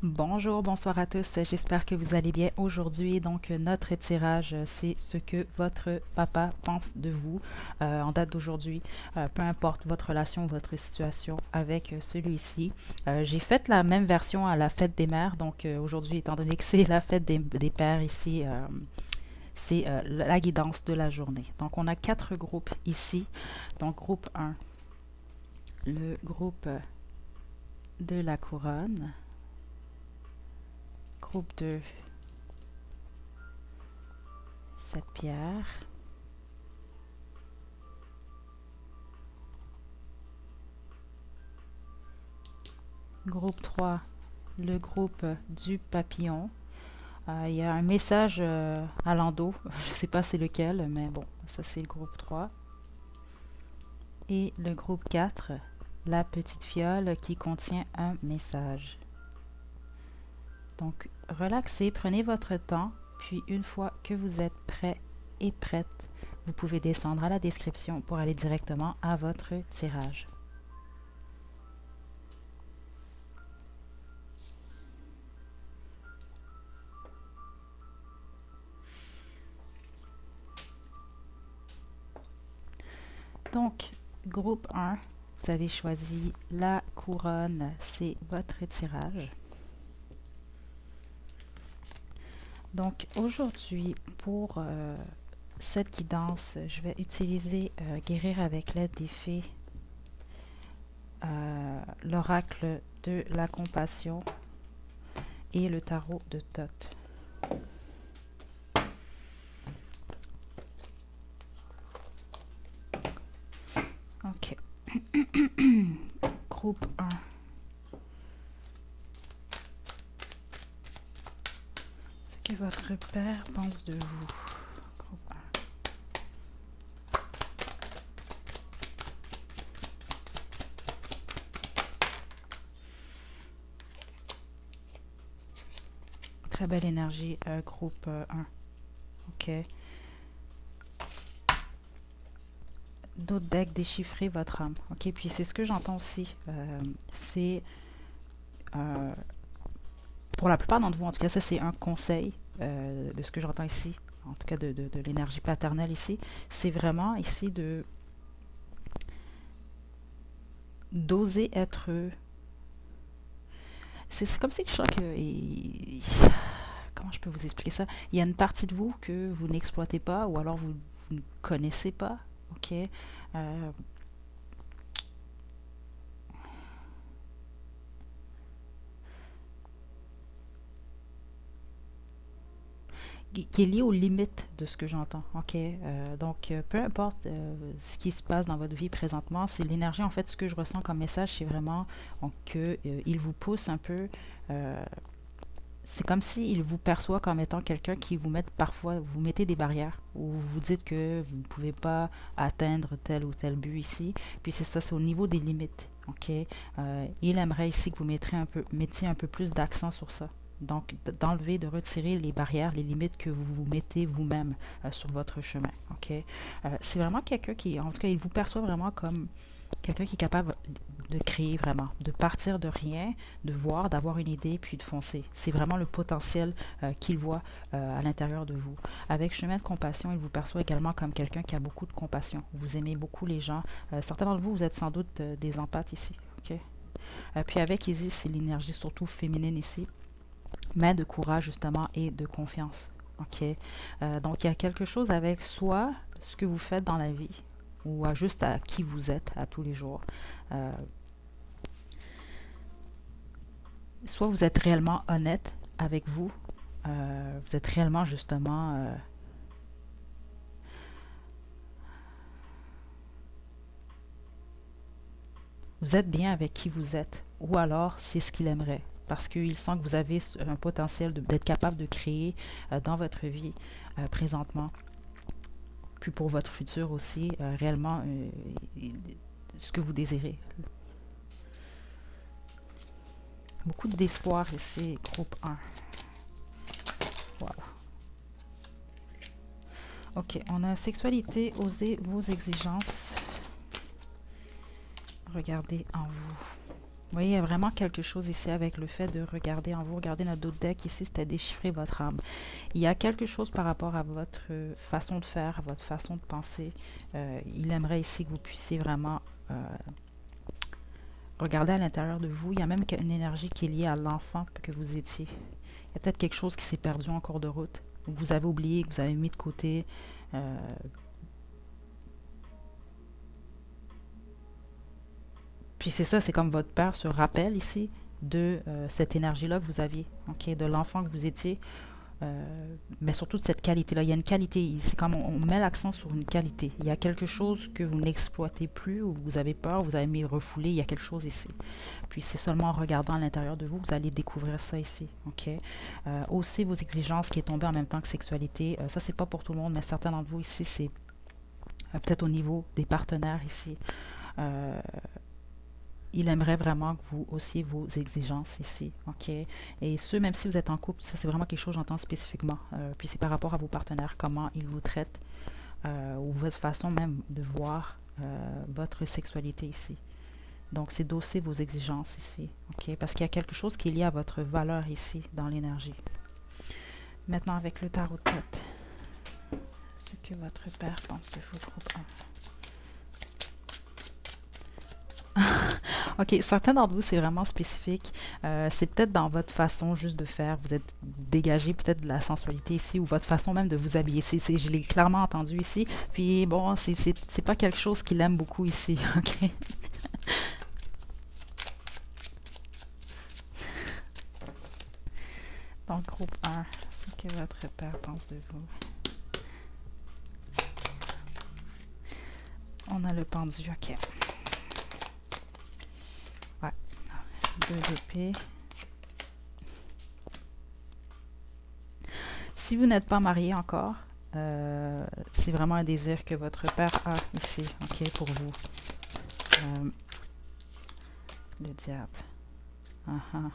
Bonjour, bonsoir à tous. J'espère que vous allez bien aujourd'hui. Donc, notre tirage, c'est ce que votre papa pense de vous en date d'aujourd'hui. Peu importe votre relation, votre situation avec celui-ci. J'ai fait la même version à la fête des mères. Donc, aujourd'hui, étant donné que c'est la fête des pères ici, c'est la guidance de la journée. Donc, on a 4 groupes ici. Donc, groupe 1, le groupe de la couronne. Groupe 2, cette pierre. Groupe 3, le groupe du papillon. Il y a un message à l'endos. Je ne sais pas c'est lequel, mais bon, ça c'est le groupe 3. Et le groupe 4, la petite fiole qui contient un message. Donc, relaxez, prenez votre temps, puis une fois que vous êtes prêt et prête, vous pouvez descendre à la description pour aller directement à votre tirage. Donc, groupe 1, vous avez choisi la couronne, c'est votre tirage. Donc, aujourd'hui, pour cette guidance, je vais utiliser Guérir avec l'aide des fées, l'oracle de la compassion et le tarot de Thoth. Ok. Groupe 1. Ce que votre père pense de vous. Groupe 1. Très belle énergie, groupe 1. Ok. D'autres decks, déchiffrer votre âme. Ok, puis c'est ce que j'entends aussi. C'est pour la plupart d'entre vous, en tout cas, ça c'est un conseil de ce que j'entends ici, en tout cas de l'énergie paternelle ici. C'est vraiment ici d'oser être. C'est comme si je sens que. Comment je peux vous expliquer ça? Il y a une partie de vous que vous n'exploitez pas ou alors vous ne connaissez pas. Ok? Qui est lié aux limites de ce que j'entends. OK? Donc, peu importe ce qui se passe dans votre vie présentement, c'est l'énergie. En fait, ce que je ressens comme message, c'est vraiment qu'il vous pousse un peu. euh, c'est comme s'il vous perçoit comme étant quelqu'un qui vous met parfois, vous mettez des barrières ou vous vous dites que vous ne pouvez pas atteindre tel ou tel but ici. Puis c'est ça, c'est au niveau des limites. OK? Il aimerait ici que vous mettiez un peu plus d'accent sur ça. Donc, d'enlever, de retirer les barrières, les limites que vous vous mettez vous-même sur votre chemin. OK? C'est vraiment quelqu'un qui, en tout cas, il vous perçoit vraiment comme quelqu'un qui est capable de créer vraiment, de partir de rien, de voir, d'avoir une idée, puis de foncer. C'est vraiment le potentiel qu'il voit à l'intérieur de vous. Avec Chemin de compassion, il vous perçoit également comme quelqu'un qui a beaucoup de compassion. Vous aimez beaucoup les gens. Certains d'entre vous, vous êtes sans doute des empathes ici. OK? Puis avec Isis, c'est l'énergie surtout féminine ici, mais de courage justement et de confiance. OK? Donc, il y a quelque chose avec soit ce que vous faites dans la vie ou juste à qui vous êtes à tous les jours. Euh, Soit vous êtes réellement honnête avec vous, vous êtes réellement justement... vous êtes bien avec qui vous êtes, ou alors c'est ce qu'il aimerait, parce qu'il sent que vous avez un potentiel d'être capable de créer dans votre vie présentement, puis pour votre futur aussi, réellement ce que vous désirez. Beaucoup d'espoir ici, groupe 1. Wow. Ok, on a sexualité, osez vos exigences. Regardez en vous. voyez, il y a vraiment quelque chose ici avec le fait de regarder en vous. Regardez notre autre deck ici, c'était déchiffrer votre âme. Il y a quelque chose par rapport à votre façon de faire, à votre façon de penser. Il aimerait ici que vous puissiez vraiment regarder à l'intérieur de vous. Il y a même une énergie qui est liée à l'enfant que vous étiez. Il y a peut-être quelque chose qui s'est perdu en cours de route. Vous avez oublié, que vous avez mis de côté. Euh, Puis c'est ça, c'est comme votre père se rappelle ici de cette énergie-là que vous aviez, ok, de l'enfant que vous étiez, mais surtout de cette qualité-là. Il y a une qualité, c'est comme on met l'accent sur une qualité. Il y a quelque chose que vous n'exploitez plus, ou vous avez peur, vous avez mis refoulé, il y a quelque chose ici. Puis c'est seulement en regardant à l'intérieur de vous que vous allez découvrir ça ici, ok. Aussi vos exigences qui est tombée en même temps que sexualité, ça c'est pas pour tout le monde, mais certains d'entre vous ici, c'est peut-être au niveau des partenaires ici. Euh, il aimerait vraiment que vous haussiez vos exigences ici, ok? Et ce, même si vous êtes en couple, ça c'est vraiment quelque chose que j'entends spécifiquement. Puis c'est par rapport à vos partenaires, comment ils vous traitent, ou votre façon même de voir votre sexualité ici. Donc c'est d'hausser vos exigences ici, ok? Parce qu'il y a quelque chose qui est lié à votre valeur ici, dans l'énergie. Maintenant avec le tarot de tête, ce que votre père pense de vous, groupe 1. Ok, certains d'entre vous, c'est vraiment spécifique. C'est peut-être dans votre façon juste de faire. Vous êtes dégagé peut-être de la sensualité ici, ou votre façon même de vous habiller. Je l'ai clairement entendu ici. Puis bon, c'est pas quelque chose qu'il aime beaucoup ici, ok? Donc, groupe 1, ce que votre père pense de vous. On a le pendu, ok. Ouais, 2 d'épée. Si vous n'êtes pas marié encore, c'est vraiment un désir que votre père a ici, ok, pour vous. Le diable. Uh-huh.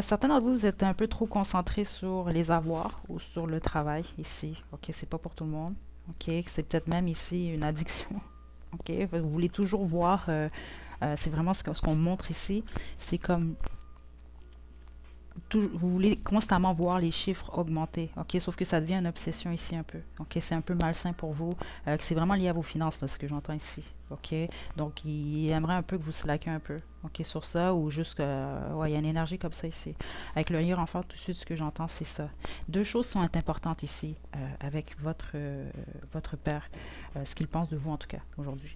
Certains d'entre vous, vous êtes un peu trop concentrés sur les avoirs ou sur le travail ici. Ok, c'est pas pour tout le monde. Ok, c'est peut-être même ici une addiction. Ok, vous voulez toujours voir. C'est vraiment ce qu'on montre ici. C'est comme vous voulez constamment voir les chiffres augmenter, ok? Sauf que ça devient une obsession ici un peu, ok? C'est un peu malsain pour vous, que c'est vraiment lié à vos finances, là, ce que j'entends ici, ok? Donc, il aimerait un peu que vous slackez un peu, ok, sur ça, ou juste que, ouais, il y a une énergie comme ça ici. Avec le hiérophante, tout de suite, ce que j'entends, c'est ça. Deux choses sont importantes ici, avec votre père, ce qu'il pense de vous, en tout cas, aujourd'hui.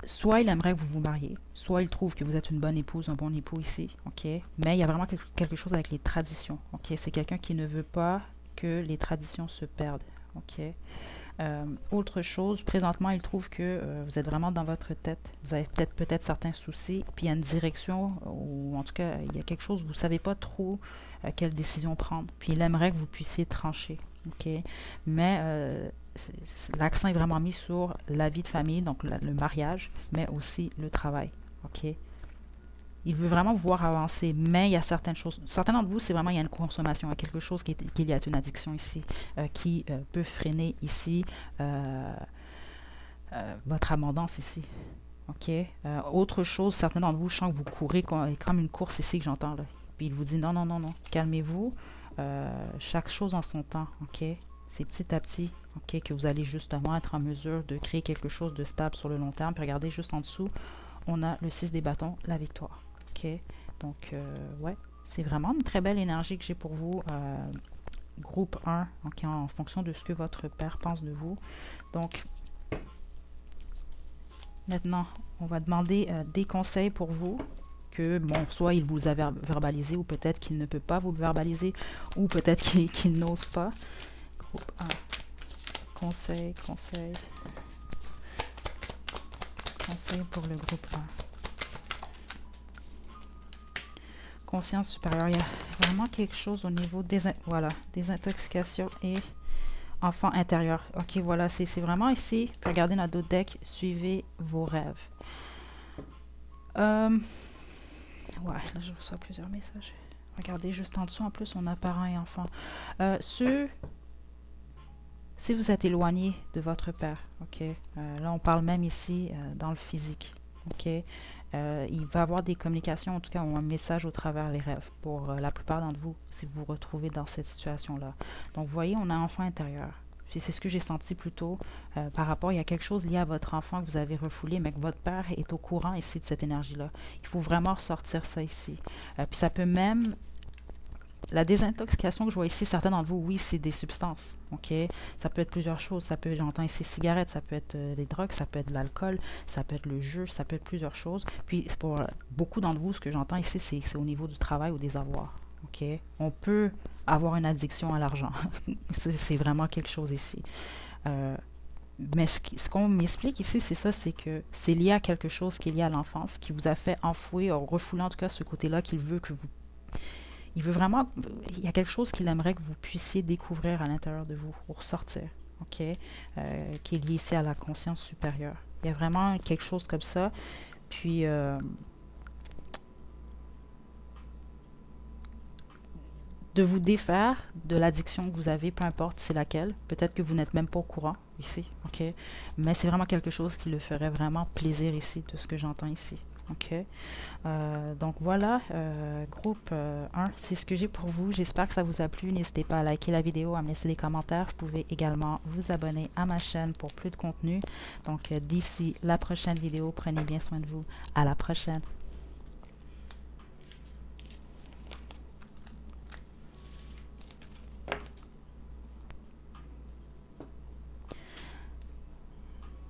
Soit il aimerait que vous vous mariez, soit il trouve que vous êtes une bonne épouse, un bon époux ici, ok? Mais il y a vraiment quelque chose avec les traditions, ok? C'est quelqu'un qui ne veut pas que les traditions se perdent, ok? Autre chose, présentement, il trouve que vous êtes vraiment dans votre tête. Vous avez peut-être certains soucis, puis il y a une direction, ou en tout cas, il y a quelque chose, vous ne savez pas trop quelle décision prendre. Puis il aimerait que vous puissiez trancher, ok? Mais l'accent est vraiment mis sur la vie de famille, donc le mariage, mais aussi le travail, ok? Il veut vraiment vous voir avancer, mais il y a certaines choses. Certains d'entre vous, c'est vraiment, il y a une consommation, il y a quelque chose qui est lié à une addiction ici, qui peut freiner ici votre abondance ici. OK? Autre chose, certains d'entre vous, je sens que vous courez comme une course ici que j'entends là. Puis il vous dit non, non, non, non, calmez-vous. Chaque chose en son temps, OK? C'est petit à petit, OK, que vous allez justement être en mesure de créer quelque chose de stable sur le long terme. Puis regardez juste en dessous, on a le 6 des bâtons, la victoire. OK? Donc, ouais, c'est vraiment une très belle énergie que j'ai pour vous. Groupe 1, OK, en fonction de ce que votre père pense de vous. Donc, maintenant, on va demander des conseils pour vous. Que, bon, soit il vous a verbalisé, ou peut-être qu'il ne peut pas vous le verbaliser, ou peut-être qu'il n'ose pas. Groupe 1. Conseil, conseil. Conseil pour le groupe 1. Conscience supérieure. Il y a vraiment quelque chose au niveau des intoxications et enfant intérieur. Ok, voilà, c'est vraiment ici. Puis regardez dans d'autres decks, suivez vos rêves. Ouais, là je reçois plusieurs messages. Regardez juste en dessous, en plus on a parents et enfants. Ceux Si vous êtes éloigné de votre père, ok, là on parle même ici dans le physique, ok, il va y avoir des communications, en tout cas, ou un message au travers les rêves pour la plupart d'entre vous, si vous vous retrouvez dans cette situation-là. Donc, vous voyez, on a un enfant intérieur. Puis c'est ce que j'ai senti plus tôt par rapport, il y a quelque chose lié à votre enfant que vous avez refoulé, mais que votre père est au courant ici de cette énergie-là. Il faut vraiment ressortir ça ici. Puis ça peut même la désintoxication que je vois ici, certains d'entre vous, oui, c'est des substances, ok? Ça peut être plusieurs choses. Ça peut, j'entends ici cigarettes, ça peut être des drogues, ça peut être de l'alcool, ça peut être le jeu, ça peut être plusieurs choses. Puis pour beaucoup d'entre vous, ce que j'entends ici, c'est au niveau du travail ou des avoirs, ok? On peut avoir une addiction à l'argent. C'est vraiment quelque chose ici. Euh, mais ce qu'on m'explique ici, c'est ça, c'est que c'est lié à quelque chose qui est lié à l'enfance, qui vous a fait enfouir, refouler en tout cas ce côté-là qu'il veut que vous il veut vraiment, il y a quelque chose qu'il aimerait que vous puissiez découvrir à l'intérieur de vous, pour sortir, ok, qui est lié ici à la conscience supérieure. Il y a vraiment quelque chose comme ça. Puis, de vous défaire de l'addiction que vous avez, peu importe c'est laquelle. Peut-être que vous n'êtes même pas au courant ici, ok, mais c'est vraiment quelque chose qui le ferait vraiment plaisir ici, de ce que j'entends ici. Ok, donc voilà, groupe 1, c'est ce que j'ai pour vous. J'espère que ça vous a plu. N'hésitez pas à liker la vidéo, à me laisser des commentaires. Vous pouvez également vous abonner à ma chaîne pour plus de contenu. Donc d'ici la prochaine vidéo, prenez bien soin de vous. À la prochaine.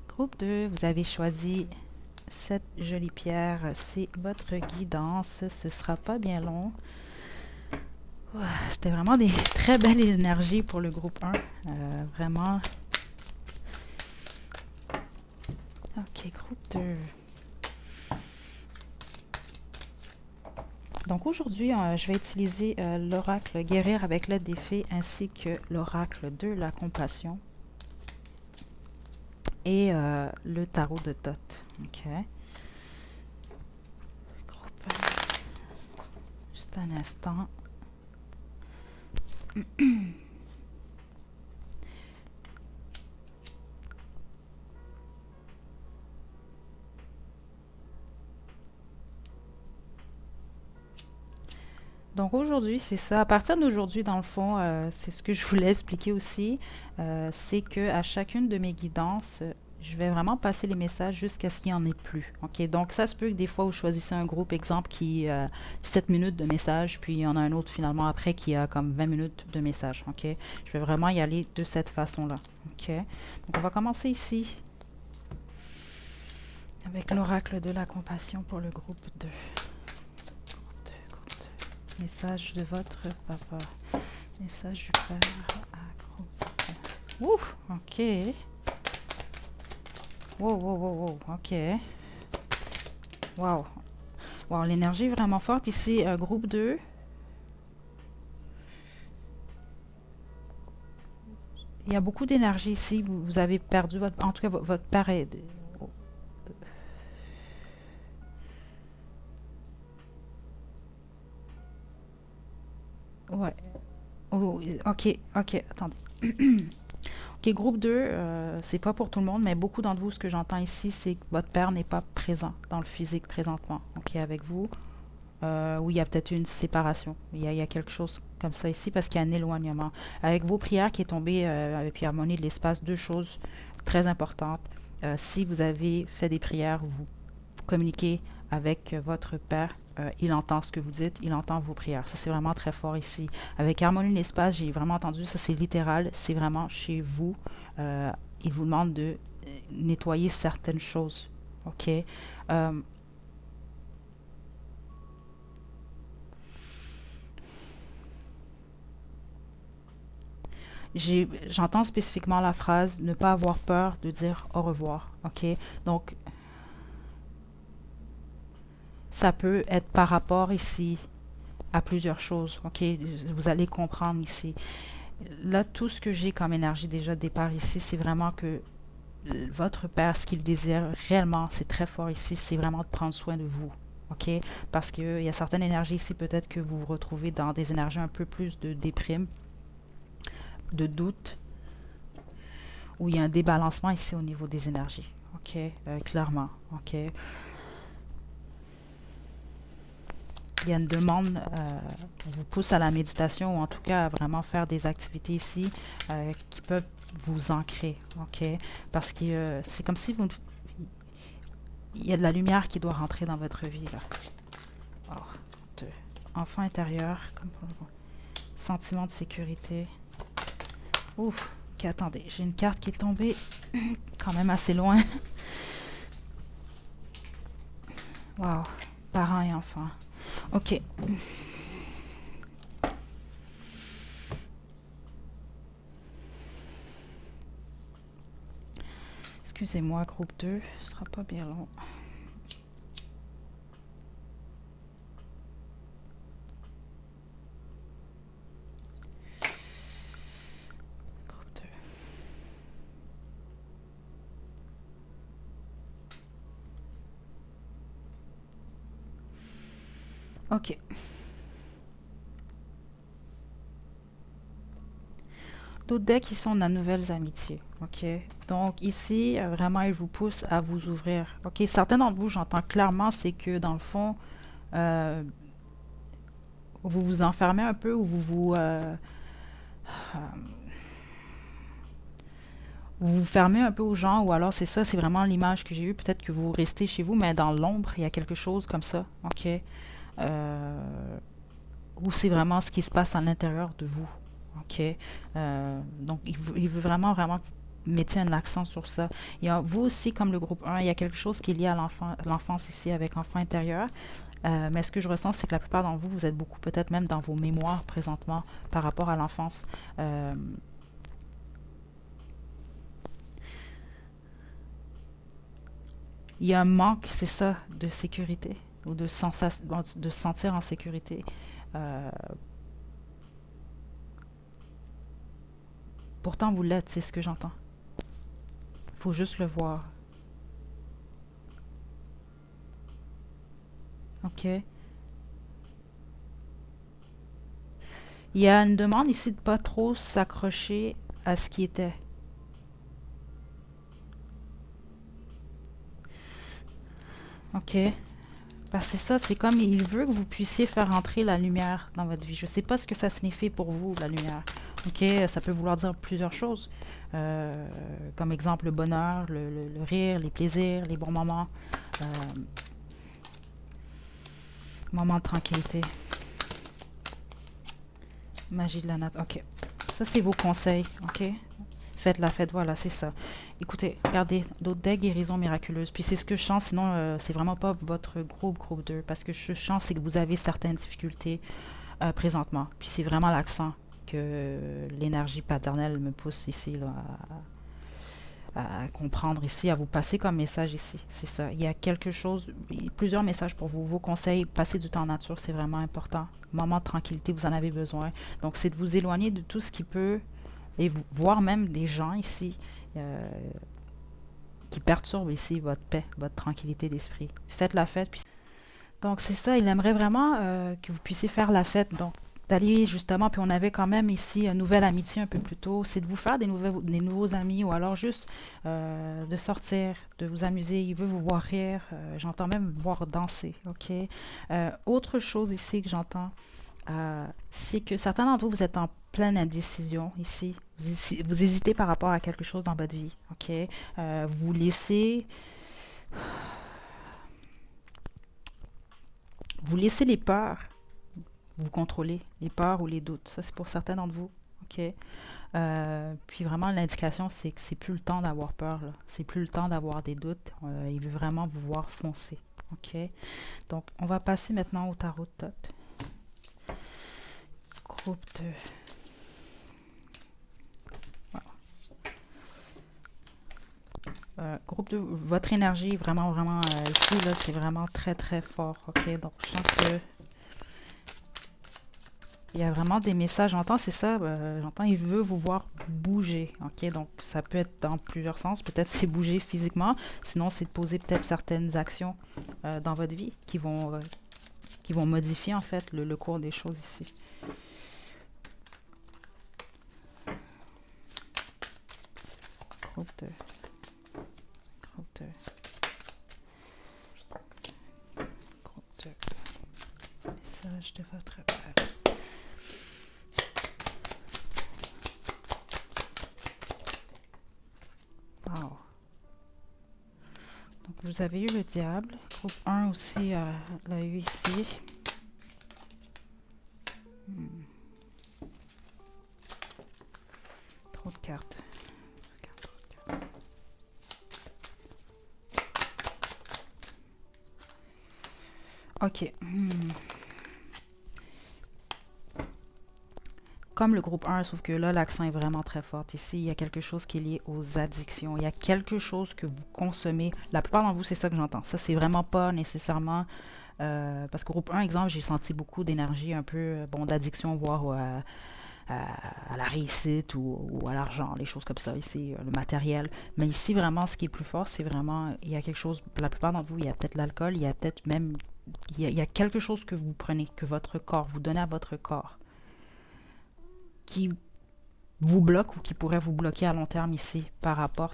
Groupe 2, vous avez choisi cette jolie pierre. C'est votre guidance. Ce sera pas bien long. C'était vraiment des très belles énergies pour le groupe 1. Vraiment. Ok, groupe 2. Donc aujourd'hui, je vais utiliser l'oracle guérir avec l'aide des fées ainsi que l'oracle de la compassion et le tarot de Thoth. Ok. Groupe 1. Juste un instant. Donc aujourd'hui, c'est ça. À partir d'aujourd'hui, dans le fond, c'est ce que je voulais expliquer aussi, c'est que à chacune de mes guidances, je vais vraiment passer les messages jusqu'à ce qu'il n'y en ait plus. Ok, donc ça se peut que des fois vous choisissez un groupe, exemple, qui a 7 minutes de message, puis il y en a un autre finalement après qui a comme 20 minutes de message. Ok, je vais vraiment y aller de cette façon-là. Ok, donc on va commencer ici avec l'oracle de la compassion pour le groupe 2. Message de votre papa. Message du père à groupe. Ouf, ok. Wow, wow, wow, wow, ok. Wow. Wow, l'énergie est vraiment forte ici. Groupe 2. Il y a beaucoup d'énergie ici. Vous avez perdu votre... En tout cas, votre père est... Ouais. Oh, ok, ok, attendez. Ok, groupe 2, c'est pas pour tout le monde, mais beaucoup d'entre vous, ce que j'entends ici, c'est que votre père n'est pas présent dans le physique présentement, ok, avec vous. Ou il y a peut-être une séparation. Il y a quelque chose comme ça ici parce qu'il y a un éloignement. Avec vos prières qui est tombée avec l'harmonie de l'espace, deux choses très importantes. Si vous avez fait des prières, vous communiquez avec votre père, il entend ce que vous dites, il entend vos prières. Ça, c'est vraiment très fort ici. Avec harmonie de l'espace, j'ai vraiment entendu, ça c'est littéral, c'est vraiment chez vous. Il vous demande de nettoyer certaines choses. OK? J'entends spécifiquement la phrase ne pas avoir peur de dire au revoir. OK? Donc, ça peut être par rapport ici à plusieurs choses. OK? Vous allez comprendre ici. Là, tout ce que j'ai comme énergie déjà de départ ici, c'est vraiment que votre père, ce qu'il désire réellement, c'est très fort ici, c'est vraiment de prendre soin de vous. OK? Parce qu'il y a certaines énergies ici, peut-être que vous vous retrouvez dans des énergies un peu plus de déprime, de doute. où il y a un débalancement ici au niveau des énergies. OK? Clairement. OK? Il y a une demande, vous pousse à la méditation ou en tout cas à vraiment faire des activités ici qui peuvent vous ancrer. OK? Parce que c'est comme si vous, il y a de la lumière qui doit rentrer dans votre vie, là. Oh, enfant intérieur, comme sentiment de sécurité. Ouf, ok, attendez, j'ai une carte qui est tombée quand même assez loin. Wow, parents et enfants. Ok. Excusez-moi, groupe 2, ce sera pas bien long. Groupe 2. Ok. D'autres decks qui sont dans nouvelles amitiés. Ok. Donc ici, vraiment, il vous pousse à vous ouvrir. Ok. Certains d'entre vous, j'entends clairement, c'est que dans le fond, euh, vous vous enfermez un peu ou vous fermez un peu aux gens, ou alors c'est ça, c'est vraiment l'image que j'ai eue. Peut-être que vous restez chez vous, mais dans l'ombre, il y a quelque chose comme ça, ok? Ou c'est vraiment ce qui se passe à l'intérieur de vous, ok? Donc, il veut vraiment, vraiment que vous mettiez un accent sur ça. Il y a, vous aussi, comme le groupe 1, il y a quelque chose qui est lié à l'enfance ici, avec enfant intérieur. Mais ce que je ressens, c'est que la plupart d'entre vous, vous êtes beaucoup peut-être même dans vos mémoires présentement par rapport à l'enfance. Il y a un manque, c'est ça, de sécurité ou de sensation, de se sentir en sécurité. Euh, Pourtant, vous l'êtes, c'est ce que j'entends. Il faut juste le voir. OK? Il y a une demande ici de pas trop s'accrocher à ce qui était. OK? Parce que c'est ça, c'est comme il veut que vous puissiez faire entrer la lumière dans votre vie. Je ne sais pas ce que ça signifie pour vous, la lumière. OK? Ça peut vouloir dire plusieurs choses. Comme exemple, le bonheur, le rire, les plaisirs, les bons moments. Euh, Moment de tranquillité. Magie de la nature. OK. Ça, c'est vos conseils. OK? Faites la fête. Voilà, c'est ça. Écoutez, regardez, d'autres decks guérison miraculeuse. Puis c'est ce que je sens, sinon, c'est vraiment pas votre groupe 2. Parce que je sens, c'est que vous avez certaines difficultés présentement. Puis c'est vraiment l'accent que l'énergie paternelle me pousse ici là, à comprendre ici, à vous passer comme message ici. C'est ça. Il y a quelque chose, plusieurs messages pour vous. Vos conseils, passer du temps en nature, c'est vraiment important. Moment de tranquillité, vous en avez besoin. Donc, c'est de vous éloigner de tout ce qui peut, et voir même des gens ici euh, qui perturbent ici votre paix, votre tranquillité d'esprit. Faites la fête. Donc, c'est ça. Il aimerait vraiment que vous puissiez faire la fête. Donc, d'aller justement, puis on avait quand même ici une nouvelle amitié un peu plus tôt, c'est de vous faire des nouveaux amis ou alors juste de sortir, de vous amuser. Il veut vous voir rire. J'entends même vous voir danser. OK? Autre chose ici que j'entends, c'est que certains d'entre vous, vous êtes en pleine indécision ici. Vous hésitez par rapport à quelque chose dans votre vie. OK? Vous laissez. Vous laissez les peurs vous contrôler, les peurs ou les doutes. Ça, c'est pour certains d'entre vous. OK? Puis vraiment, l'indication, c'est que c'est plus le temps d'avoir peur. Là. C'est plus le temps d'avoir des doutes. Il veut vraiment vous voir foncer. OK? Donc, on va passer maintenant au tarot de Thoth. Groupe 2. Groupe 2, votre énergie, vraiment, vraiment, ici, là, c'est vraiment très, très fort. OK? Donc, je sens que il y a vraiment des messages, j'entends, c'est ça, j'entends, il veut vous voir bouger, ok? Donc, ça peut être dans plusieurs sens. Peut-être c'est bouger physiquement, sinon c'est de poser peut-être certaines actions dans votre vie qui vont modifier, en fait, le cours des choses ici. Groupe 2. Groupe 2. Groupe 2. Message de votre père. Wow. Donc, vous avez eu le diable. Groupe 1 aussi l'a eu ici. Trop de cartes. Ok. Comme le groupe 1, sauf que là, l'accent est vraiment très fort. Ici, il y a quelque chose qui est lié aux addictions. Il y a quelque chose que vous consommez. La plupart d'entre vous, c'est ça que j'entends. Ça, c'est vraiment pas nécessairement... parce que groupe 1, exemple, j'ai senti beaucoup d'énergie, un peu, bon, d'addiction, voire à la réussite ou à l'argent, les choses comme ça, ici, le matériel. Mais ici, vraiment, ce qui est plus fort, c'est vraiment, il y a quelque chose, pour la plupart d'entre vous, il y a peut-être l'alcool, il y a peut-être même, il y a quelque chose que vous prenez, que votre corps, vous donnez à votre corps, qui vous bloque ou qui pourrait vous bloquer à long terme ici par rapport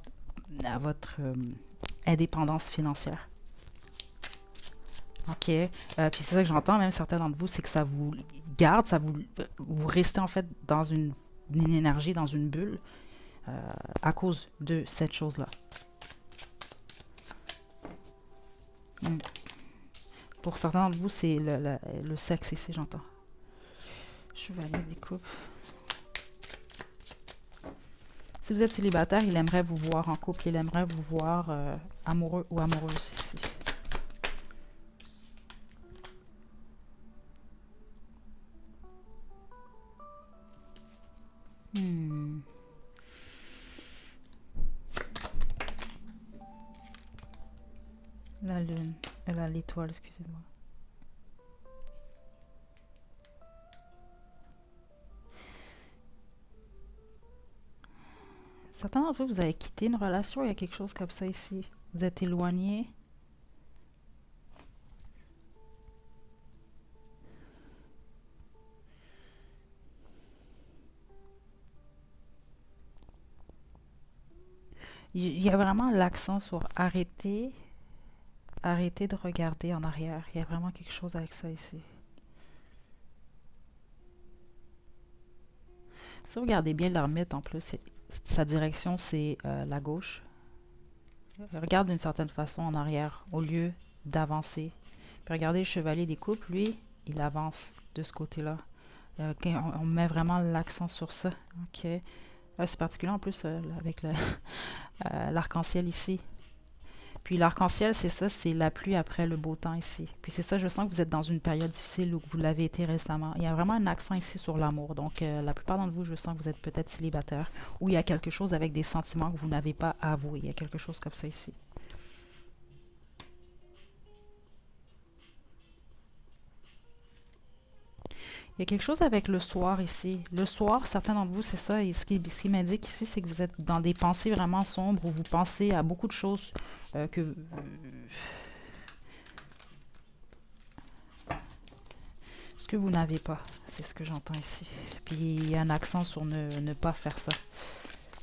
à votre indépendance financière. Ok. Puis c'est ça que j'entends, même certains d'entre vous, c'est que ça vous garde, vous restez en fait dans une énergie, dans une bulle à cause de cette chose-là. Pour certains d'entre vous, c'est le sexe ici, j'entends. Chevalier des coupes. Si vous êtes célibataire, il aimerait vous voir en couple, il aimerait vous voir amoureux ou amoureuse ici. La lune, l'étoile, excusez-moi. Certains d'entre vous, vous avez quitté une relation, il y a quelque chose comme ça ici. Vous êtes éloigné. Il y a vraiment l'accent sur arrêter de regarder en arrière. Il y a vraiment quelque chose avec ça ici. Si vous regardez bien l'ermite, en plus, sa direction, c'est la gauche. Il regarde d'une certaine façon en arrière, au lieu d'avancer. Puis regardez le chevalier des coupes, lui, il avance de ce côté-là. On met vraiment l'accent sur ça. Ok. C'est particulier en plus avec l'arc-en-ciel ici. Puis l'arc-en-ciel, c'est ça, c'est la pluie après le beau temps ici. Puis c'est ça, je sens que vous êtes dans une période difficile ou que vous l'avez été récemment. Il y a vraiment un accent ici sur l'amour. Donc la plupart d'entre vous, je sens que vous êtes peut-être célibataire ou il y a quelque chose avec des sentiments que vous n'avez pas avoués. Il y a quelque chose comme ça ici. Il y a quelque chose avec le soir ici. Le soir, certains d'entre vous, c'est ça. Et ce qui m'indique ici, c'est que vous êtes dans des pensées vraiment sombres où vous pensez à beaucoup de choses ce que vous n'avez pas. C'est ce que j'entends ici. Puis il y a un accent sur ne pas faire ça.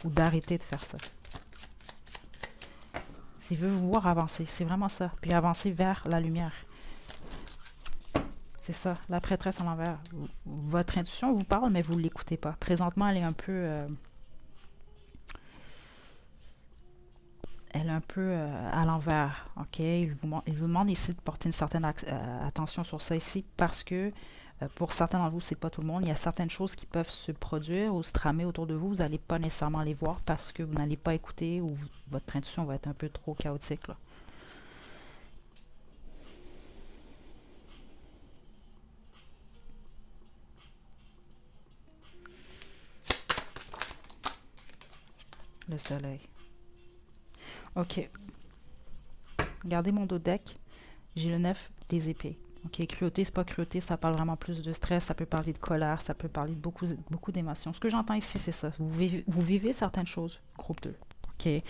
Ou d'arrêter de faire ça. S'il veut vous voir avancer, c'est vraiment ça. Puis avancer vers la lumière. C'est ça, la prêtresse à l'envers. Votre intuition vous parle, mais vous ne l'écoutez pas. Présentement, elle est un peu... à l'envers, ok? Il vous demande ici de porter une certaine attention sur ça ici parce que pour certains d'entre vous, c'est pas tout le monde. Il y a certaines choses qui peuvent se produire ou se tramer autour de vous. Vous n'allez pas nécessairement les voir parce que vous n'allez pas écouter ou votre intuition va être un peu trop chaotique, là. Le soleil. Ok. Regardez mon dos de deck. J'ai le 9 des épées. Ok, cruauté, c'est pas cruauté, ça parle vraiment plus de stress, ça peut parler de colère, ça peut parler de beaucoup d'émotions. Ce que j'entends ici, c'est ça. Vous vivez certaines choses, groupe 2. Ok.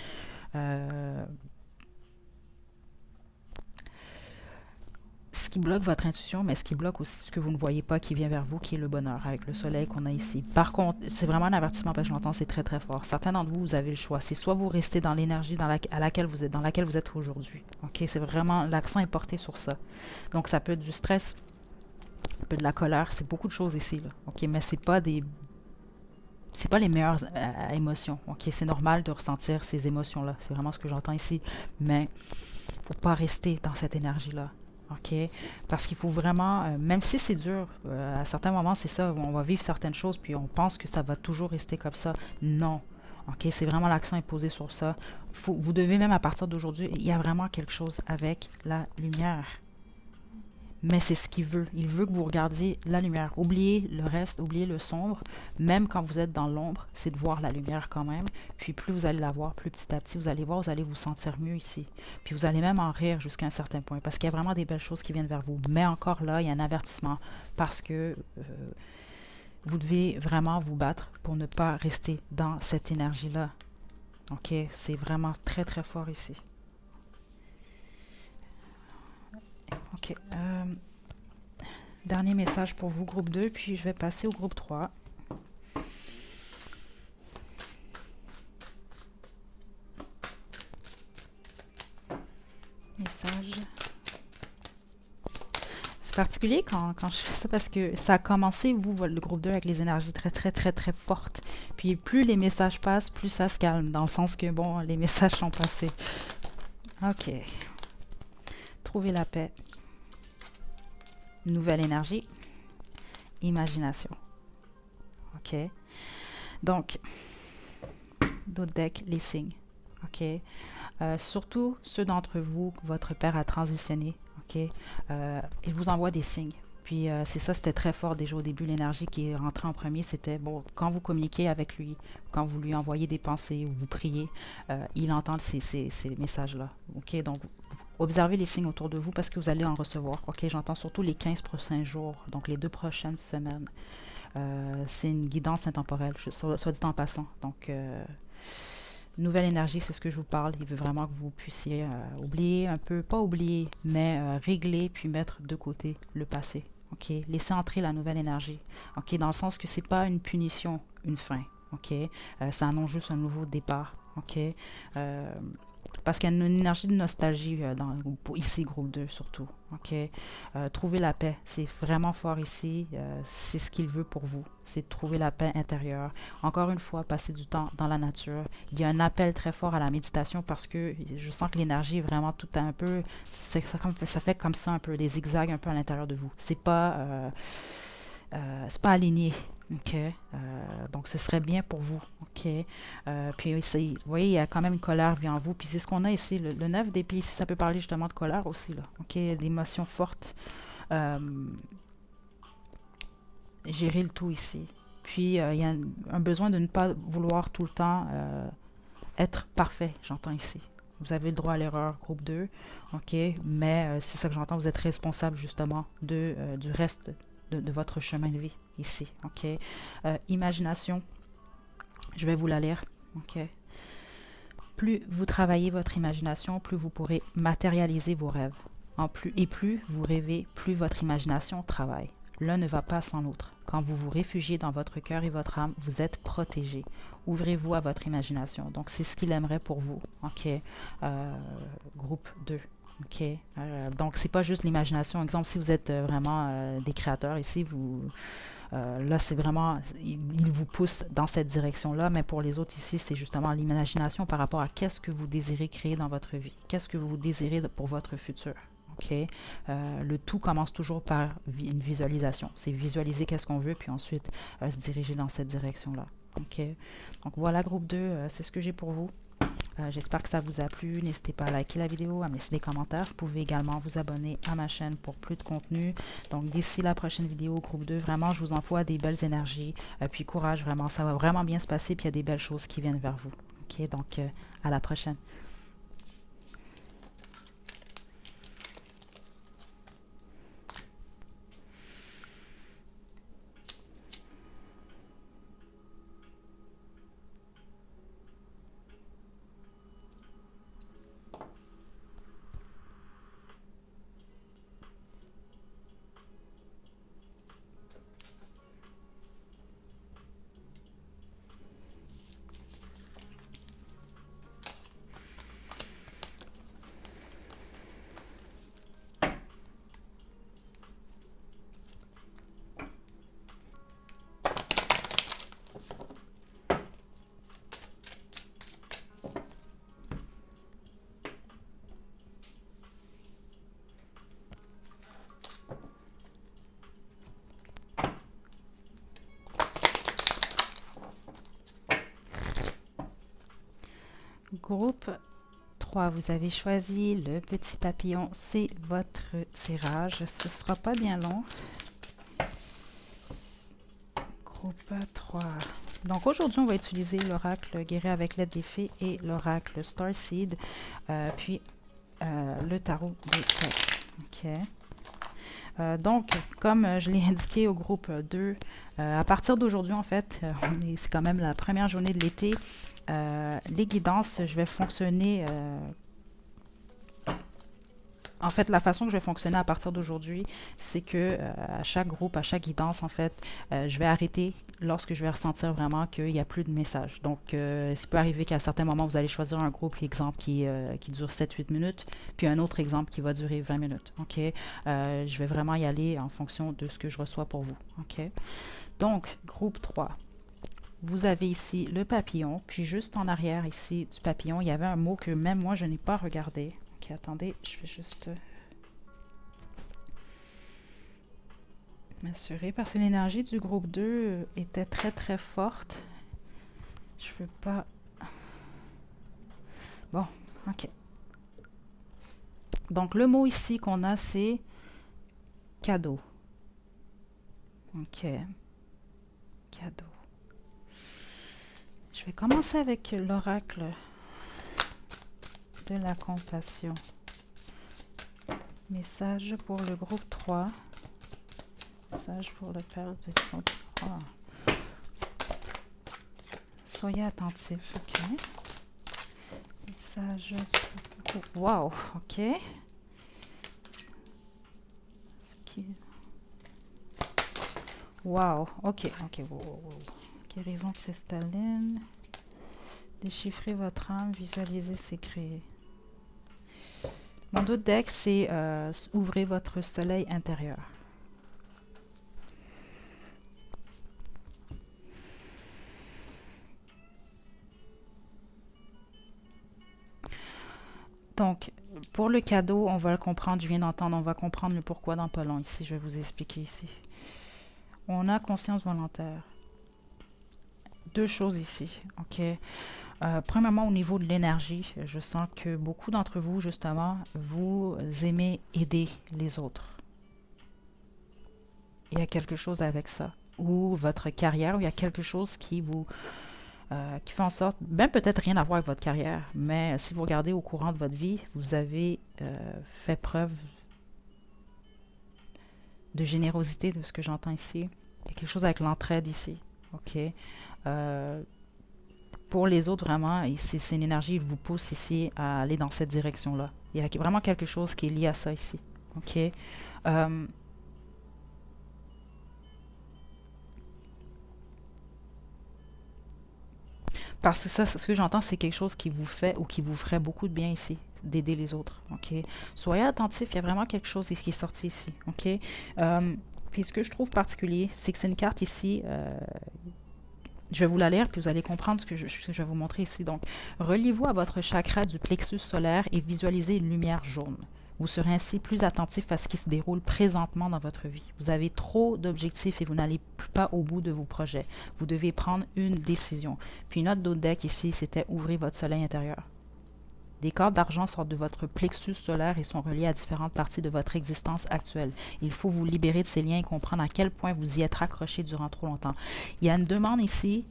Ce ce qui bloque votre intuition, mais ce qui bloque aussi ce que vous ne voyez pas qui vient vers vous, qui est le bonheur, avec le soleil qu'on a ici. Par contre, c'est vraiment un avertissement parce que je l'entends, c'est très très fort. Certains d'entre vous, vous avez le choix. C'est soit vous restez dans l'énergie à laquelle vous êtes, dans laquelle vous êtes aujourd'hui. Ok, c'est vraiment, l'accent est porté sur ça. Donc ça peut être du stress, un peu de la colère, c'est beaucoup de choses ici, là. Ok, mais c'est pas les meilleures émotions. Ok, c'est normal de ressentir ces émotions-là. C'est vraiment ce que j'entends ici. Mais faut pas rester dans cette énergie-là. OK? Parce qu'il faut vraiment, même si c'est dur, à certains moments, c'est ça, on va vivre certaines choses, puis on pense que ça va toujours rester comme ça. Non. OK? C'est vraiment l'accent est posé sur ça. Vous devez même, à partir d'aujourd'hui, il y a vraiment quelque chose avec la lumière. Mais c'est ce qu'il veut. Il veut que vous regardiez la lumière. Oubliez le reste, oubliez le sombre. Même quand vous êtes dans l'ombre, c'est de voir la lumière quand même. Puis plus vous allez la voir, plus petit à petit, vous allez voir, vous allez vous sentir mieux ici. Puis vous allez même en rire jusqu'à un certain point. Parce qu'il y a vraiment des belles choses qui viennent vers vous. Mais encore là, il y a un avertissement. Parce que vous devez vraiment vous battre pour ne pas rester dans cette énergie-là. OK? C'est vraiment très, très fort ici. OK. Dernier message pour vous, groupe 2, puis je vais passer au groupe 3. Message. C'est particulier quand je fais ça parce que ça a commencé, vous, le groupe 2, avec les énergies très, très, très, très fortes. Puis plus les messages passent, plus ça se calme, dans le sens que, bon, les messages sont passés. OK. Trouver la paix. Nouvelle énergie. Imagination. OK. Donc, d'autres decks, les signes. OK. Surtout ceux d'entre vous que votre père a transitionné. OK. Il vous envoie des signes. Puis c'est ça, c'était très fort déjà au début. L'énergie qui est rentrée en premier, c'était bon, quand vous communiquez avec lui, quand vous lui envoyez des pensées ou vous priez, il entend ces messages-là. OK. Donc, observez les signes autour de vous parce que vous allez en recevoir. OK. J'entends surtout les 15 prochains jours, donc les 2 prochaines semaines. C'est une guidance intemporelle, soit dit en passant. Donc, nouvelle énergie, c'est ce que je vous parle. Il veut vraiment que vous puissiez oublier un peu, pas oublier, mais régler puis mettre de côté le passé. OK? Laissez entrer la nouvelle énergie. OK? Dans le sens que c'est pas une punition, une fin. OK? Ça annonce juste un nouveau départ. OK? Parce qu'il y a une énergie de nostalgie ici, groupe 2 surtout. OK? Trouver la paix, c'est vraiment fort ici. C'est ce qu'il veut pour vous. C'est de trouver la paix intérieure. Encore une fois, passer du temps dans la nature. Il y a un appel très fort à la méditation parce que je sens que l'énergie est vraiment tout un peu... Ça fait comme ça un peu, des zigzags un peu à l'intérieur de vous. C'est pas aligné. OK. Donc, ce serait bien pour vous. OK. Puis, vous voyez, il y a quand même une colère vient en vous. Puis, c'est ce qu'on a ici. Le 9 d'épée, ici, ça peut parler justement de colère aussi. Là. OK. D'émotions fortes. Gérer le tout ici. Puis, il y a un besoin de ne pas vouloir tout le temps être parfait, j'entends ici. Vous avez le droit à l'erreur, groupe 2. OK. Mais c'est ça que j'entends. Vous êtes responsable justement du reste de votre chemin de vie ici. OK. Imagination. Je vais vous la lire. OK. Plus vous travaillez votre imagination, plus vous pourrez matérialiser vos rêves. Et plus vous rêvez, plus votre imagination travaille. L'un ne va pas sans l'autre. Quand vous vous réfugiez dans votre cœur et votre âme, vous êtes protégé. Ouvrez-vous à votre imagination. Donc, c'est ce qu'il aimerait pour vous. OK. Groupe 2. OK. Donc, c'est pas juste l'imagination. Exemple, si vous êtes vraiment des créateurs ici, là, c'est vraiment, il vous pousse dans cette direction-là, mais pour les autres ici, c'est justement l'imagination par rapport à qu'est-ce que vous désirez créer dans votre vie. Qu'est-ce que vous désirez pour votre futur. OK. Le tout commence toujours par une visualisation. C'est visualiser qu'est-ce qu'on veut, puis ensuite se diriger dans cette direction-là. OK. Donc, voilà, groupe 2, c'est ce que j'ai pour vous. J'espère que ça vous a plu. N'hésitez pas à liker la vidéo, à me laisser des commentaires. Vous pouvez également vous abonner à ma chaîne pour plus de contenu. Donc, d'ici la prochaine vidéo, groupe 2, vraiment, je vous envoie des belles énergies. Puis courage, vraiment, ça va vraiment bien se passer. Puis il y a des belles choses qui viennent vers vous. OK, donc à la prochaine. Groupe 3, vous avez choisi le petit papillon. C'est votre tirage. Ce ne sera pas bien long. Groupe 3. Donc aujourd'hui, on va utiliser l'oracle guéri avec l'aide des fées et l'oracle Starseed, puis le tarot des Keck. OK. Donc, comme je l'ai indiqué au groupe 2, à partir d'aujourd'hui, en fait, c'est quand même la première journée de l'été, les guidances, je vais fonctionner... en fait, la façon que je vais fonctionner à partir d'aujourd'hui, c'est que à chaque groupe, à chaque guidance, en fait, je vais arrêter lorsque je vais ressentir vraiment qu'il n'y a plus de message. Donc, ça peut arriver qu'à certains moments, vous allez choisir un groupe, exemple, qui dure 7-8 minutes, puis un autre exemple qui va durer 20 minutes. OK? Je vais vraiment y aller en fonction de ce que je reçois pour vous. OK? Donc, groupe 3. Vous avez ici le papillon, puis juste en arrière ici du papillon, il y avait un mot que même moi, je n'ai pas regardé. Ok, attendez, je vais juste m'assurer parce que l'énergie du groupe 2 était très très forte. Je veux pas... Bon, ok. Donc le mot ici qu'on a, c'est cadeau. Ok. Cadeau. Je vais commencer avec l'oracle de la compassion. Message pour le groupe 3. Message pour le père du groupe 3. Soyez attentifs, ok. Message du groupe... Wow, ok. Ce qui... Wow, ok, ok, wow. Guérison cristalline. Déchiffrez votre âme, visualisez, c'est créé. Mon autre deck, c'est ouvrez votre soleil intérieur. Donc, pour le cadeau, on va le comprendre, je viens d'entendre, on va comprendre le pourquoi dans pas long ici, je vais vous expliquer ici. On a conscience volontaire. Deux choses ici, ok? Premièrement, au niveau de l'énergie, je sens que beaucoup d'entre vous, justement, vous aimez aider les autres. Il y a quelque chose avec ça. Ou votre carrière, ou il y a quelque chose qui vous... qui fait en sorte, même peut-être rien à voir avec votre carrière, mais si vous regardez au courant de votre vie, vous avez fait preuve de générosité, de ce que j'entends ici. Il y a quelque chose avec l'entraide ici, ok? Pour les autres, vraiment, c'est une énergie qui vous pousse ici à aller dans cette direction-là. Il y a vraiment quelque chose qui est lié à ça ici, ok? Parce que ça, ce que j'entends, c'est quelque chose qui vous fait ou qui vous ferait beaucoup de bien ici, d'aider les autres, ok? Soyez attentifs, il y a vraiment quelque chose qui est sorti ici, ok? Puis ce que je trouve particulier, c'est que c'est une carte ici, je vais vous la lire, puis vous allez comprendre ce que je vais vous montrer ici. Donc, reliez-vous à votre chakra du plexus solaire et visualisez une lumière jaune. Vous serez ainsi plus attentif à ce qui se déroule présentement dans votre vie. Vous avez trop d'objectifs et vous n'allez pas au bout de vos projets. Vous devez prendre une décision. Puis notre autre deck ici, c'était ouvrir votre soleil intérieur. Des cordes d'argent sortent de votre plexus solaire et sont reliées à différentes parties de votre existence actuelle. Il faut vous libérer de ces liens et comprendre à quel point vous y êtes raccroché durant trop longtemps. Il y a une demande ici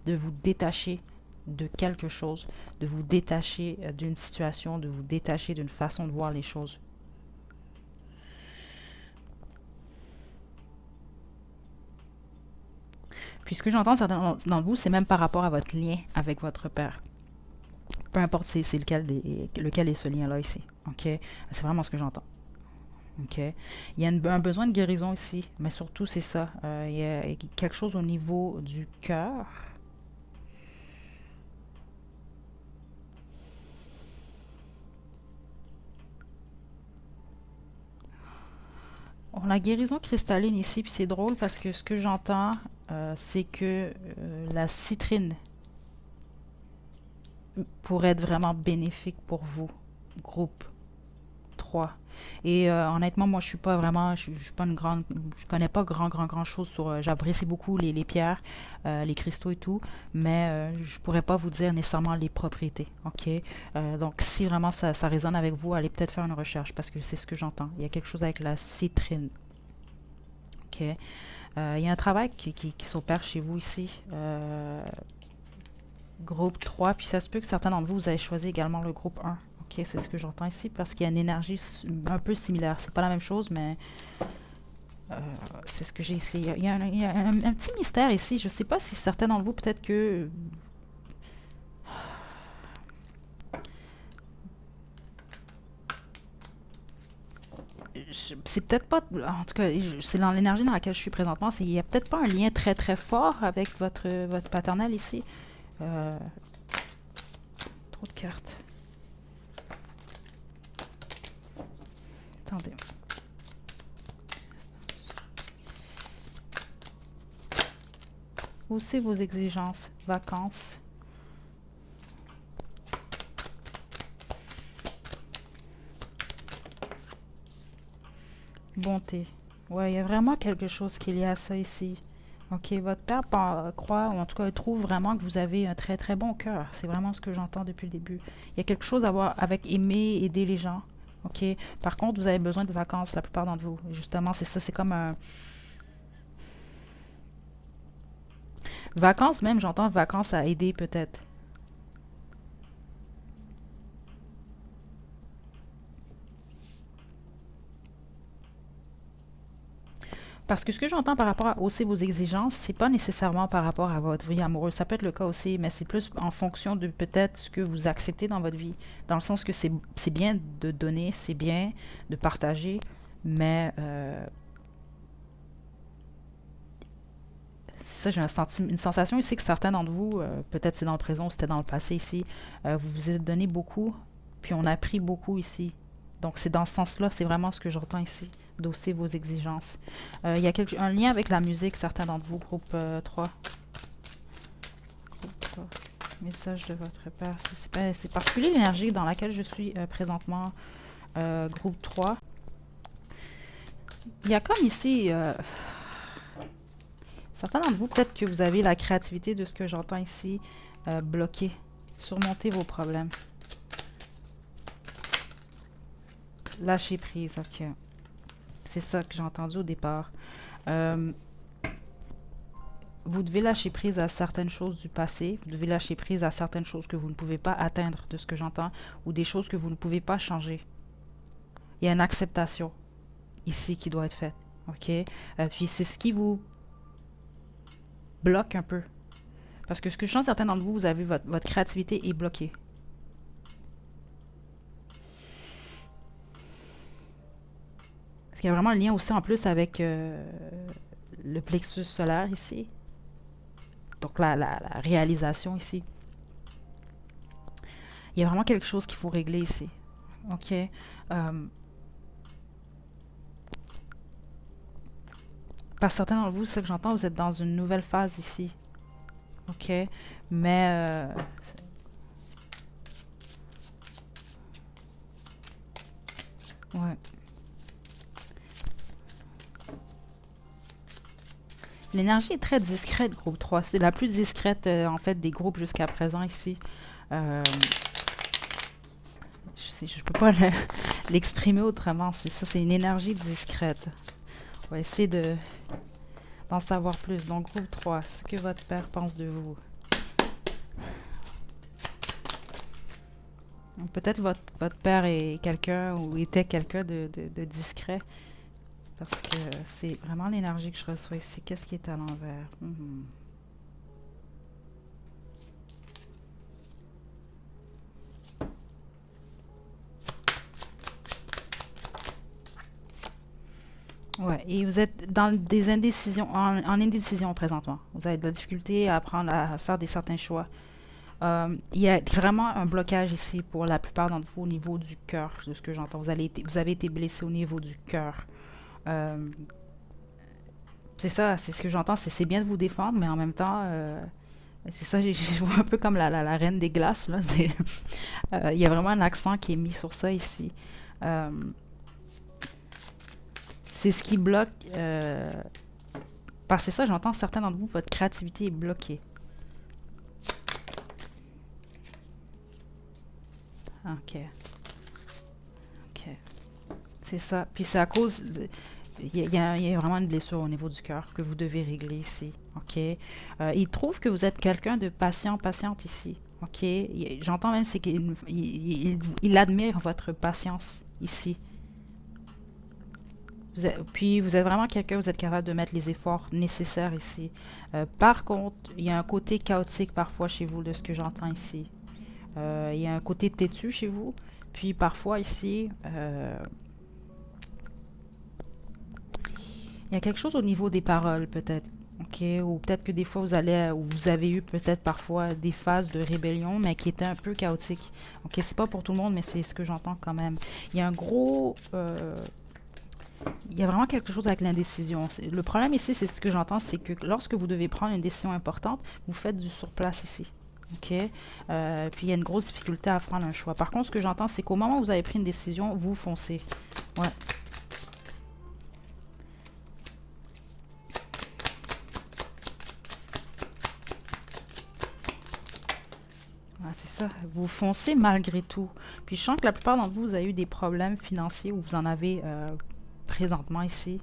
de vous détacher de quelque chose, de vous détacher d'une situation, de vous détacher d'une façon de voir les choses. Puis ce que j'entends dans vous, c'est même par rapport à votre lien avec votre père. Peu importe c'est lequel est ce lien-là ici. Ok? C'est vraiment ce que j'entends. Ok? Il y a un besoin de guérison ici, mais surtout c'est ça. Il y a quelque chose au niveau du cœur. On a guérison cristalline ici, puis c'est drôle parce que ce que j'entends, c'est que la citrine pourrait être vraiment bénéfique pour vous, groupe 3. Et honnêtement, moi, je suis pas vraiment, je suis pas une grande, je connais pas grand chose sur. J'apprécie beaucoup les pierres, les cristaux et tout, mais je pourrais pas vous dire nécessairement les propriétés. Ok. Donc, si vraiment ça résonne avec vous, allez peut-être faire une recherche parce que c'est ce que j'entends. Il y a quelque chose avec la citrine. Ok. Il y a un travail qui s'opère chez vous ici. Groupe 3, puis ça se peut que certains d'entre vous, vous avez choisi également le groupe 1. Ok, c'est ce que j'entends ici, parce qu'il y a une énergie un peu similaire. C'est pas la même chose, mais c'est ce que j'ai ici. Il y a un petit mystère ici. Je sais pas si certains d'entre vous, peut-être que... C'est peut-être pas... En tout cas, c'est dans l'énergie dans laquelle je suis présentement. Il y a peut-être pas un lien très fort avec votre paternel ici. Euh, trop de cartes. Attendez. Haussez vos exigences. Vacances. Bonté. Ouais, il y a vraiment quelque chose qui est lié à ça ici. Ok, votre père croit, ou en tout cas, il trouve vraiment que vous avez un très bon cœur. C'est vraiment ce que j'entends depuis le début. Il y a quelque chose à voir avec aimer, aider les gens. Ok. Par contre, vous avez besoin de vacances, la plupart d'entre vous. Et justement, c'est ça, c'est comme un... Vacances même, j'entends vacances à aider peut-être. Parce que ce que j'entends par rapport à hausser vos exigences, c'est pas nécessairement par rapport à votre vie amoureuse. Ça peut être le cas aussi, mais c'est plus en fonction de peut-être ce que vous acceptez dans votre vie. Dans le sens que c'est bien de donner, c'est bien de partager, mais ça, j'ai une sensation ici que certains d'entre vous, peut-être c'est dans le présent ou c'était dans le passé ici, vous vous êtes donné beaucoup, puis on a pris beaucoup ici. Donc c'est dans ce sens-là, c'est vraiment ce que j'entends ici, d'hausser vos exigences. Il y a un lien avec la musique, certains d'entre vous, groupe 3. Groupe 3. Message de votre père. C'est particulier l'énergie dans laquelle je suis présentement, groupe 3. Il y a comme ici... certains d'entre vous, peut-être que vous avez la créativité de ce que j'entends ici, bloquée. Surmonter vos problèmes. Lâcher prise, ok. C'est ça que j'ai entendu au départ. Vous devez lâcher prise à certaines choses du passé. Vous devez lâcher prise à certaines choses que vous ne pouvez pas atteindre, de ce que j'entends, ou des choses que vous ne pouvez pas changer. Il y a une acceptation ici qui doit être faite, ok? Puis c'est ce qui vous bloque un peu. Parce que ce que je sens, certains d'entre vous, vous avez votre créativité est bloquée. Parce qu'il y a vraiment un lien aussi en plus avec le plexus solaire ici. Donc la réalisation ici. Il y a vraiment quelque chose qu'il faut régler ici. Ok. Par certains d'entre vous, ce que j'entends, vous êtes dans une nouvelle phase ici. Ok. Mais ouais. L'énergie est très discrète, groupe 3. C'est la plus discrète, en fait, des groupes jusqu'à présent ici. Je peux pas l'exprimer autrement. C'est ça, c'est une énergie discrète. On va essayer d'en savoir plus. Donc, groupe 3, ce que votre père pense de vous. Peut-être votre père est quelqu'un ou était quelqu'un de discret. Parce que c'est vraiment l'énergie que je reçois ici. Qu'est-ce qui est à l'envers? Ouais, et vous êtes dans des indécisions, en indécision présentement. Vous avez de la difficulté à apprendre à faire des certains choix. Il y a vraiment un blocage ici pour la plupart d'entre vous au niveau du cœur, de ce que j'entends. Vous avez été blessé au niveau du cœur. Euh, c'est ça, c'est ce que j'entends. C'est bien de vous défendre, mais en même temps, c'est ça, je vois un peu comme la reine des glaces, là. Il y a vraiment un accent qui est mis sur ça ici. Euh, c'est ce qui bloque. Parce que c'est ça, j'entends certains d'entre vous, votre créativité est bloquée. Ok. Ok. C'est ça. Puis c'est à cause. Il y a vraiment une blessure au niveau du cœur que vous devez régler ici. OK? Il trouve que vous êtes quelqu'un de patient, patiente ici. OK? J'entends même c'est qu'il il admire votre patience ici. Puis vous êtes vraiment quelqu'un, vous êtes capable de mettre les efforts nécessaires ici. Par contre, il y a un côté chaotique parfois chez vous de ce que j'entends ici. Il y a un côté têtu chez vous. Puis parfois ici, il y a quelque chose au niveau des paroles peut-être. OK? Ou peut-être que des fois vous allez, ou vous avez eu peut-être parfois des phases de rébellion, mais qui étaient un peu chaotiques. OK? C'est pas pour tout le monde, mais c'est ce que j'entends quand même. Il y a un gros. Il y a vraiment quelque chose avec l'indécision. Le problème ici, c'est ce que j'entends, c'est que lorsque vous devez prendre une décision importante, vous faites du surplace ici. OK? Puis il y a une grosse difficulté à prendre un choix. Par contre, ce que j'entends, c'est qu'au moment où vous avez pris une décision, vous foncez. Ouais. Ouais, c'est ça. Vous foncez malgré tout. Puis je sens que la plupart d'entre vous, vous avez eu des problèmes financiers ou vous en avez présentement ici.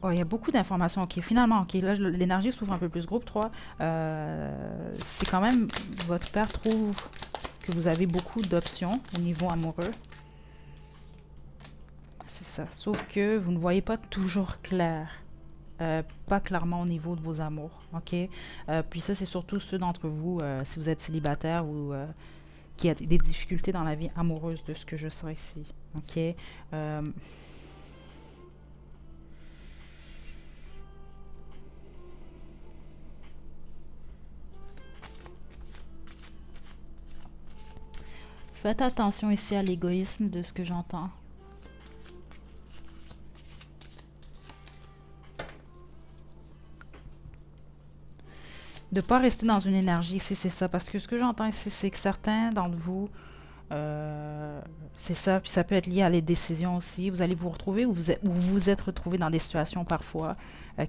Oh, il y a beaucoup d'informations. OK, finalement, OK, là, l'énergie s'ouvre un peu plus. Groupe 3, c'est quand même, votre père trouve que vous avez beaucoup d'options au niveau amoureux. C'est ça. Sauf que vous ne voyez pas toujours clair. Pas clairement au niveau de vos amours. OK? Puis ça, c'est surtout ceux d'entre vous, si vous êtes célibataire ou qui a des difficultés dans la vie amoureuse de ce que je sens ici. OK? Faites attention ici à l'égoïsme de ce que j'entends. De ne pas rester dans une énergie ici, c'est ça. Parce que ce que j'entends ici, c'est que certains d'entre vous, c'est ça. Puis ça peut être lié à les décisions aussi. Vous allez vous retrouver ou vous êtes retrouvé dans des situations parfois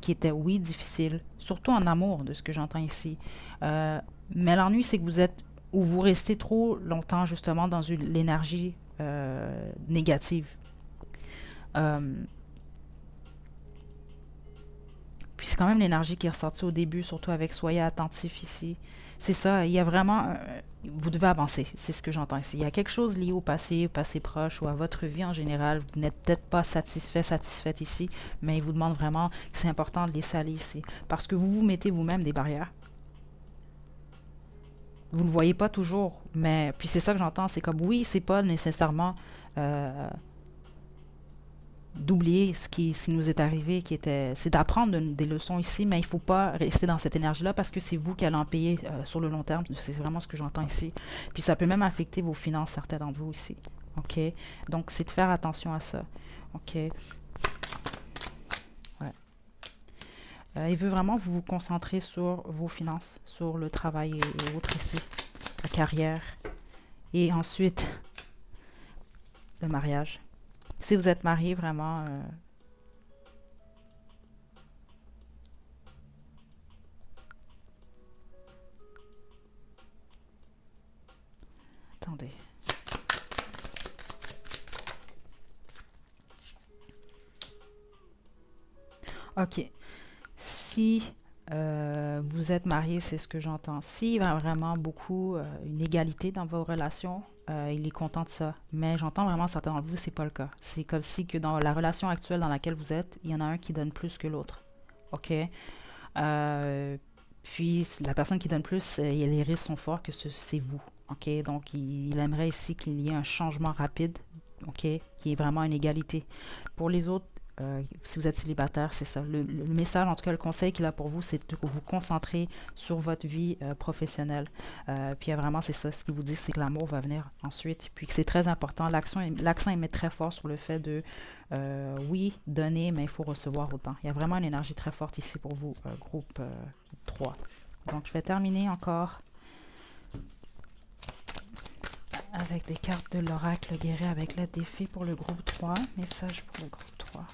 qui étaient, oui, difficiles. Surtout en amour, de ce que j'entends ici. Mais l'ennui, c'est que vous êtes ou vous restez trop longtemps justement dans l'énergie négative. Euh, Puis c'est quand même l'énergie qui est ressortie au début, surtout avec soyez attentif ici. C'est ça, il y a vraiment. Vous devez avancer, c'est ce que j'entends ici. Il y a quelque chose lié au passé proche ou à votre vie en général. Vous n'êtes peut-être pas satisfaite ici, mais il vous demande vraiment que c'est important de laisser aller ici. Parce que vous vous mettez vous-même des barrières. Vous ne le voyez pas toujours, mais puis c'est ça que j'entends. C'est comme oui, c'est pas nécessairement. D'oublier ce qui nous est arrivé, c'est d'apprendre des leçons ici, mais il ne faut pas rester dans cette énergie-là parce que c'est vous qui allez en payer sur le long terme. C'est vraiment ce que j'entends ici. Puis ça peut même affecter vos finances, certains d'entre vous ici. OK? Donc, c'est de faire attention à ça. OK? Ouais. Il veut vraiment vous concentrer sur vos finances, sur le travail et autres ici, la carrière. Et ensuite, le mariage. Si vous êtes marié, vraiment, attendez. OK. Si vous êtes marié, c'est ce que j'entends. S'il y a vraiment beaucoup une égalité dans vos relations, il est content de ça. Mais j'entends vraiment certains d'entre vous, c'est pas le cas. C'est comme si que dans la relation actuelle dans laquelle vous êtes, il y en a un qui donne plus que l'autre. OK? Puis la personne qui donne plus, les risques sont forts que c'est vous. OK? Donc il aimerait ici qu'il y ait un changement rapide. OK? Qui est vraiment une égalité. Pour les autres, si vous êtes célibataire, c'est ça. Le message, en tout cas, le conseil qu'il a pour vous, c'est de vous concentrer sur votre vie professionnelle. Puis vraiment, c'est ça. Ce qu'il vous dit, c'est que l'amour va venir ensuite. Puis que c'est très important. L'accent est mis très fort sur le fait de, oui, donner, mais il faut recevoir autant. Il y a vraiment une énergie très forte ici pour vous, groupe 3. Donc, je vais terminer encore avec des cartes de l'oracle guéri avec l'aide des fées pour le groupe 3. Message pour le groupe 3.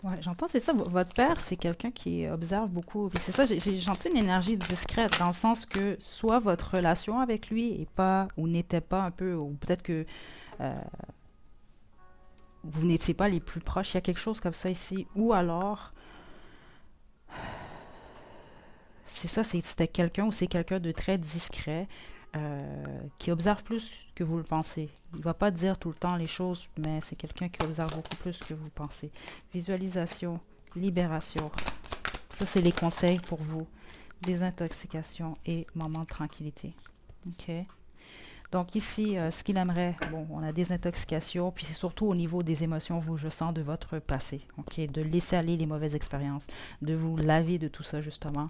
Ouais, j'entends, c'est ça. Votre père, c'est quelqu'un qui observe beaucoup. Puis c'est ça, j'entends une énergie discrète dans le sens que soit votre relation avec lui est pas ou n'était pas un peu, ou peut-être que euh, vous n'étiez pas les plus proches. Il y a quelque chose comme ça ici. Ou alors, c'est ça, c'était quelqu'un ou c'est quelqu'un de très discret qui observe plus que vous le pensez. Il va pas dire tout le temps les choses, mais c'est quelqu'un qui observe beaucoup plus que vous pensez. Visualisation, libération. Ça, c'est les conseils pour vous. Désintoxication et moment de tranquillité. OK? Donc ici, ce qu'il aimerait, bon, on a des intoxications, puis c'est surtout au niveau des émotions, vous, je sens, de votre passé, ok, de laisser aller les mauvaises expériences, de vous laver de tout ça, justement,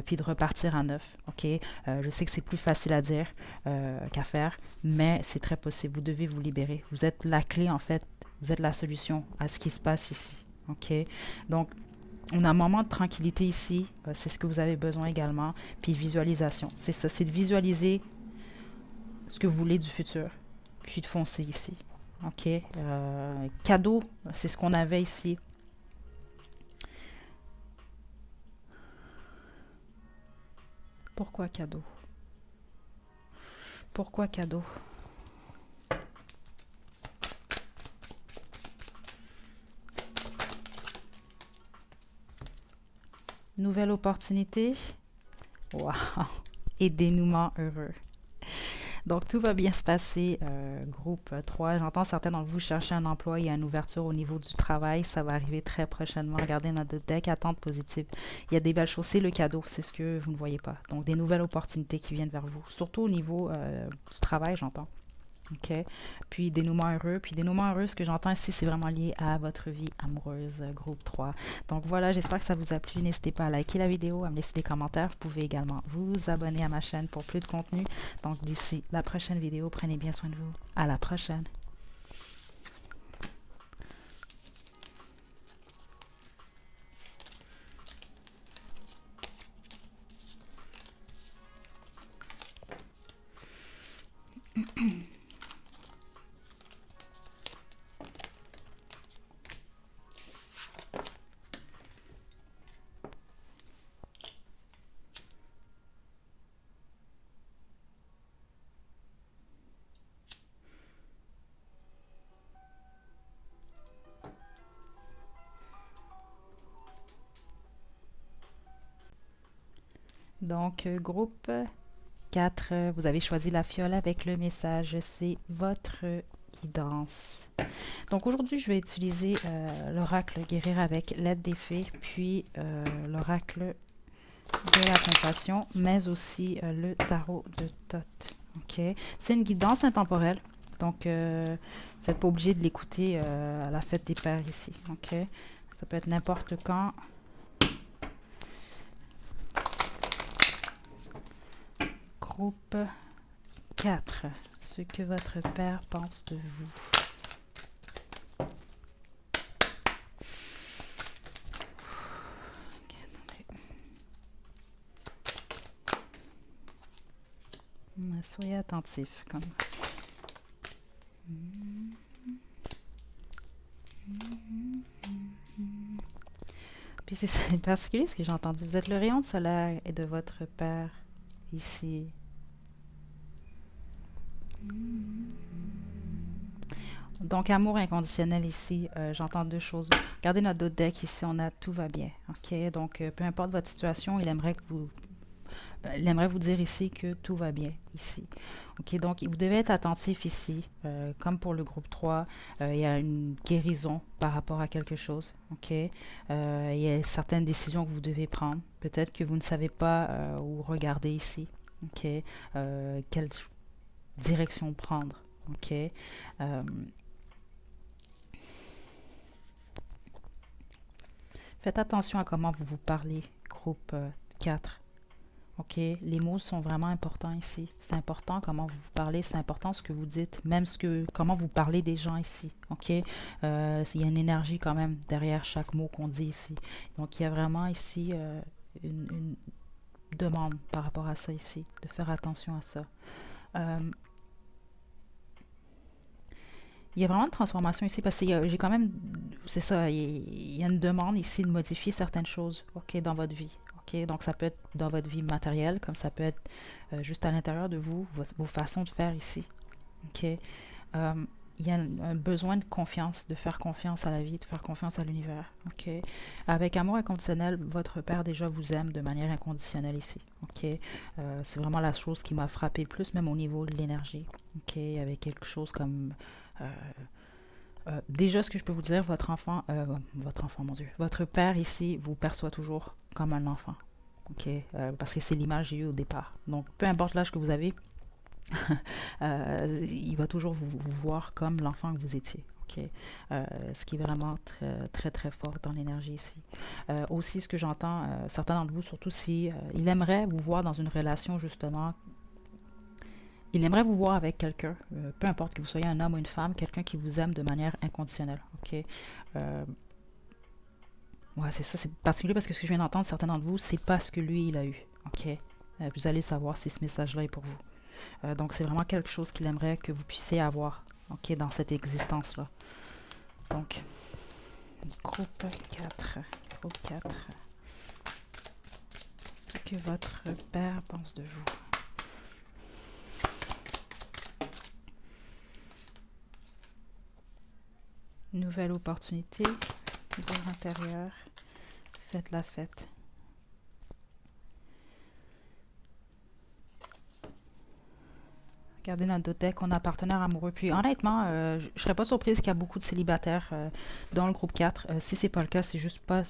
puis de repartir à neuf, ok. Je sais que c'est plus facile à dire qu'à faire, mais c'est très possible, vous devez vous libérer. Vous êtes la clé, en fait, vous êtes la solution à ce qui se passe ici, ok. Donc, on a un moment de tranquillité ici, c'est ce que vous avez besoin également, puis visualisation, c'est ça, c'est de visualiser ce que vous voulez du futur, puis de foncer ici. OK. Cadeau, c'est ce qu'on avait ici. Pourquoi cadeau? Pourquoi cadeau? Nouvelle opportunité. Wow. Et dénouement heureux. Donc, tout va bien se passer. Groupe 3, j'entends certains d'entre vous chercher un emploi et une ouverture au niveau du travail. Ça va arriver très prochainement. Regardez notre deck, attente positive. Il y a des belles choses. C'est le cadeau, c'est ce que vous ne voyez pas. Donc, des nouvelles opportunités qui viennent vers vous. Surtout au niveau du travail, j'entends. OK. Puis dénouement heureux. Puis dénouement heureux, ce que j'entends ici, c'est vraiment lié à votre vie amoureuse, groupe 3. Donc voilà, j'espère que ça vous a plu. N'hésitez pas à liker la vidéo, à me laisser des commentaires. Vous pouvez également vous abonner à ma chaîne pour plus de contenu. Donc d'ici la prochaine vidéo, prenez bien soin de vous. À la prochaine. Donc, groupe 4, vous avez choisi la fiole avec le message. C'est votre guidance. Donc aujourd'hui, je vais utiliser l'oracle guérir avec l'aide des fées, puis l'oracle de la compassion, mais aussi le tarot de Thoth. Ok, c'est une guidance intemporelle. Donc, vous n'êtes pas obligé de l'écouter à la fête des pères ici. Ok, ça peut être n'importe quand. Groupe 4. Ce que votre père pense de vous. Soyez attentifs. Comme. Puis c'est particulier ce que j'ai entendu. Vous êtes le rayon de soleil et de votre père ici. Donc, amour inconditionnel ici, j'entends deux choses. Regardez notre autre deck ici, on a tout va bien. OK? Donc, peu importe votre situation, il aimerait vous dire ici que tout va bien ici. OK? Donc, vous devez être attentif ici. Comme pour le groupe 3, il y a une guérison par rapport à quelque chose. OK? Il y a certaines décisions que vous devez prendre. Peut-être que vous ne savez pas où regarder ici. OK? Quelle direction prendre. OK? Faites attention à comment vous vous parlez, groupe 4. OK? Les mots sont vraiment importants ici. C'est important comment vous parlez, c'est important ce que vous dites, même comment vous parlez des gens ici. OK? Il y a une énergie quand même derrière chaque mot qu'on dit ici. Donc, il y a vraiment ici une demande par rapport à ça ici, de faire attention à ça. Euh, il y a vraiment une transformation ici parce que j'ai quand même, c'est ça, il y a une demande ici de modifier certaines choses, OK, dans votre vie. OK, donc ça peut être dans votre vie matérielle, comme ça peut être juste à l'intérieur de vous, vos façons de faire ici. OK. Euh, il y a un besoin de confiance, de faire confiance à la vie, de faire confiance à l'univers. OK. Avec amour inconditionnel, votre père déjà vous aime de manière inconditionnelle ici. OK. C'est vraiment la chose qui m'a frappé le plus, même au niveau de l'énergie. OK. Avec quelque chose comme euh, déjà, ce que je peux vous dire, votre enfant, mon Dieu, votre père ici vous perçoit toujours comme un enfant, ok, parce que c'est l'image que j'ai eue au départ. Donc, peu importe l'âge que vous avez, il va toujours vous voir comme l'enfant que vous étiez. Ok. Ce qui est vraiment très, très, très fort dans l'énergie ici. Aussi, ce que j'entends, certains d'entre vous, surtout si il aimerait vous voir dans une relation justement. Il aimerait vous voir avec quelqu'un, peu importe que vous soyez un homme ou une femme, quelqu'un qui vous aime de manière inconditionnelle. Ok. Euh, ouais, c'est ça, c'est particulier parce que ce que je viens d'entendre, certains d'entre vous, c'est pas ce que lui il a eu. Ok. Vous allez savoir si ce message-là est pour vous. Donc c'est vraiment quelque chose qu'il aimerait que vous puissiez avoir. Ok, dans cette existence-là. Donc, groupe 4. Groupe 4. Ce que votre père pense de vous. Nouvelle opportunité, vers intérieur, faites la fête. Regardez notre deck, on a un partenaire amoureux. Puis honnêtement, je ne serais pas surprise qu'il y a beaucoup de célibataires dans le groupe 4. Si c'est pas le cas, c'est juste pas.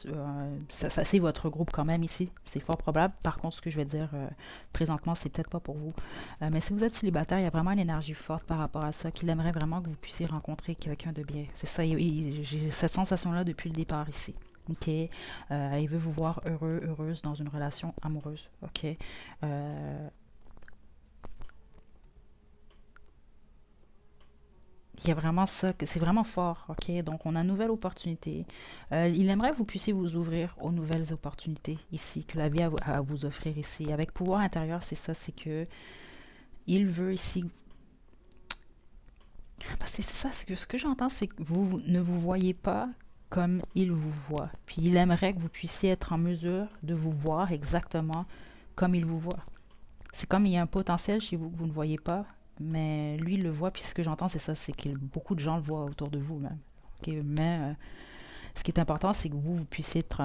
Ça c'est votre groupe quand même ici. C'est fort probable. Par contre, ce que je vais dire présentement, c'est peut-être pas pour vous. Mais si vous êtes célibataire, il y a vraiment une énergie forte par rapport à ça, qu'il aimerait vraiment que vous puissiez rencontrer quelqu'un de bien. C'est ça, j'ai cette sensation-là depuis le départ ici. OK. Il veut vous voir heureux, heureuse dans une relation amoureuse. OK. Il y a vraiment ça, que c'est vraiment fort, ok? Donc, on a une nouvelle opportunité. Il aimerait que vous puissiez vous ouvrir aux nouvelles opportunités ici, que la vie a à vous offrir ici. Avec pouvoir intérieur, c'est ça, c'est que il veut ici. Parce que c'est ça, ce que j'entends, c'est que vous ne vous voyez pas comme il vous voit. Puis il aimerait que vous puissiez être en mesure de vous voir exactement comme il vous voit. C'est comme il y a un potentiel chez vous que vous ne voyez pas, mais lui il le voit. Puis ce que j'entends, c'est ça, c'est que beaucoup de gens le voient autour de vous même. Ok. Mais ce qui est important, c'est que vous puissiez être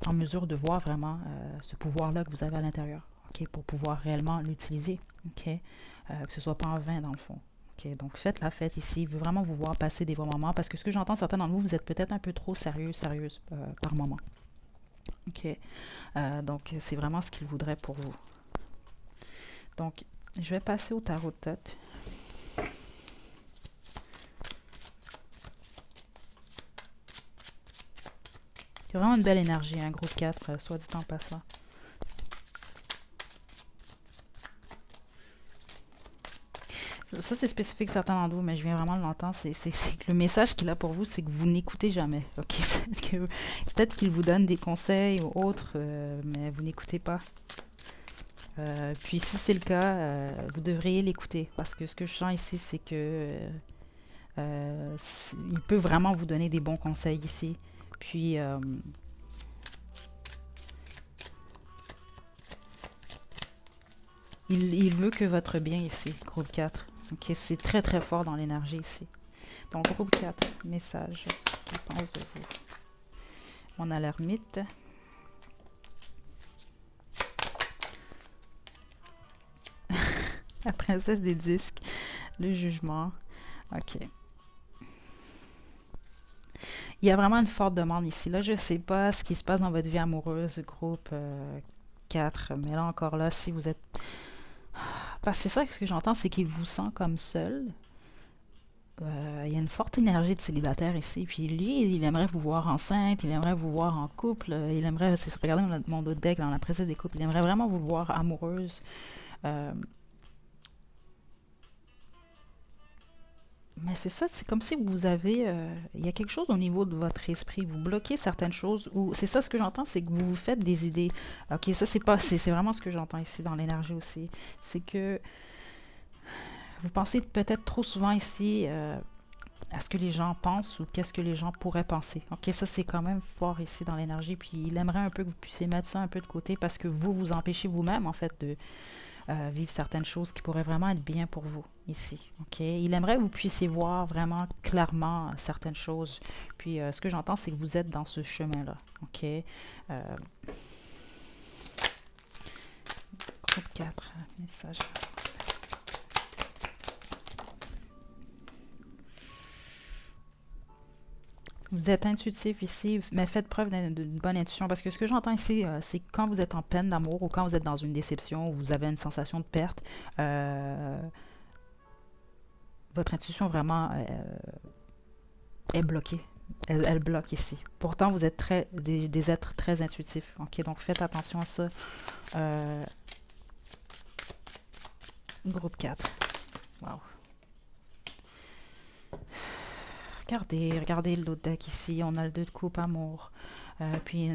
en mesure de voir vraiment ce pouvoir-là que vous avez à l'intérieur, ok, pour pouvoir réellement l'utiliser, ok, que ce soit pas en vain dans le fond. Ok, donc faites la fête ici, je veux vraiment vous voir passer des bons moments, parce que ce que j'entends, certains d'entre vous, vous êtes peut-être un peu trop sérieux, sérieuse par moment. Ok. Donc c'est vraiment ce qu'il voudrait pour vous. Donc je vais passer au tarot de tête. C'est vraiment une belle énergie, un groupe 4, soit dit en passant. Ça, c'est spécifique certains d'entre vous, mais je viens vraiment de l'entendre. C'est que le message qu'il a pour vous, c'est que vous n'écoutez jamais. Ok. Peut-être qu'il vous donne des conseils ou autres, mais vous n'écoutez pas. Puis si c'est le cas, vous devriez l'écouter. Parce que ce que je sens ici, c'est que il peut vraiment vous donner des bons conseils ici. Puis il veut que votre bien ici, groupe 4. Ok, c'est très très fort dans l'énergie ici. Donc groupe 4, message, ce qu'il pense de vous. On a l'ermite. La princesse des disques. Le jugement. Ok. Il y a vraiment une forte demande ici. Là, je ne sais pas ce qui se passe dans votre vie amoureuse, groupe 4. Mais là encore là, si vous êtes... Parce que c'est ça, ce que j'entends, c'est qu'il vous sent comme seul. il y a une forte énergie de célibataire ici. Puis lui, il aimerait vous voir enceinte, il aimerait vous voir en couple, il aimerait, c'est regardez mon autre deck dans la princesse des couples, il aimerait vraiment vous voir amoureuse. Euh, mais c'est ça, c'est comme si vous avez, il y a quelque chose au niveau de votre esprit, vous bloquez certaines choses, ou c'est ça ce que j'entends, c'est que vous vous faites des idées. Ok, ça c'est pas, c'est vraiment ce que j'entends ici dans l'énergie aussi, c'est que vous pensez peut-être trop souvent ici à ce que les gens pensent ou qu'est-ce que les gens pourraient penser. Ok, ça c'est quand même fort ici dans l'énergie, puis il aimerait un peu que vous puissiez mettre ça un peu de côté parce que vous vous empêchez vous-même en fait de vivre certaines choses qui pourraient vraiment être bien pour vous ici. Ok, il aimerait que vous puissiez voir vraiment clairement certaines choses. Puis ce que j'entends, c'est que vous êtes dans ce chemin-là. Ok, groupe 4, message. Vous êtes intuitif ici, mais faites preuve d'une bonne intuition. Parce que ce que j'entends ici, c'est quand vous êtes en peine d'amour ou quand vous êtes dans une déception ou vous avez une sensation de perte, euh, votre intuition vraiment est bloquée. Elle bloque ici. Pourtant, vous êtes des êtres très intuitifs. Ok, donc faites attention à ça. Euh, groupe 4. Wow. Regardez l'autre deck ici. On a le 2 de coupe, amour. Puis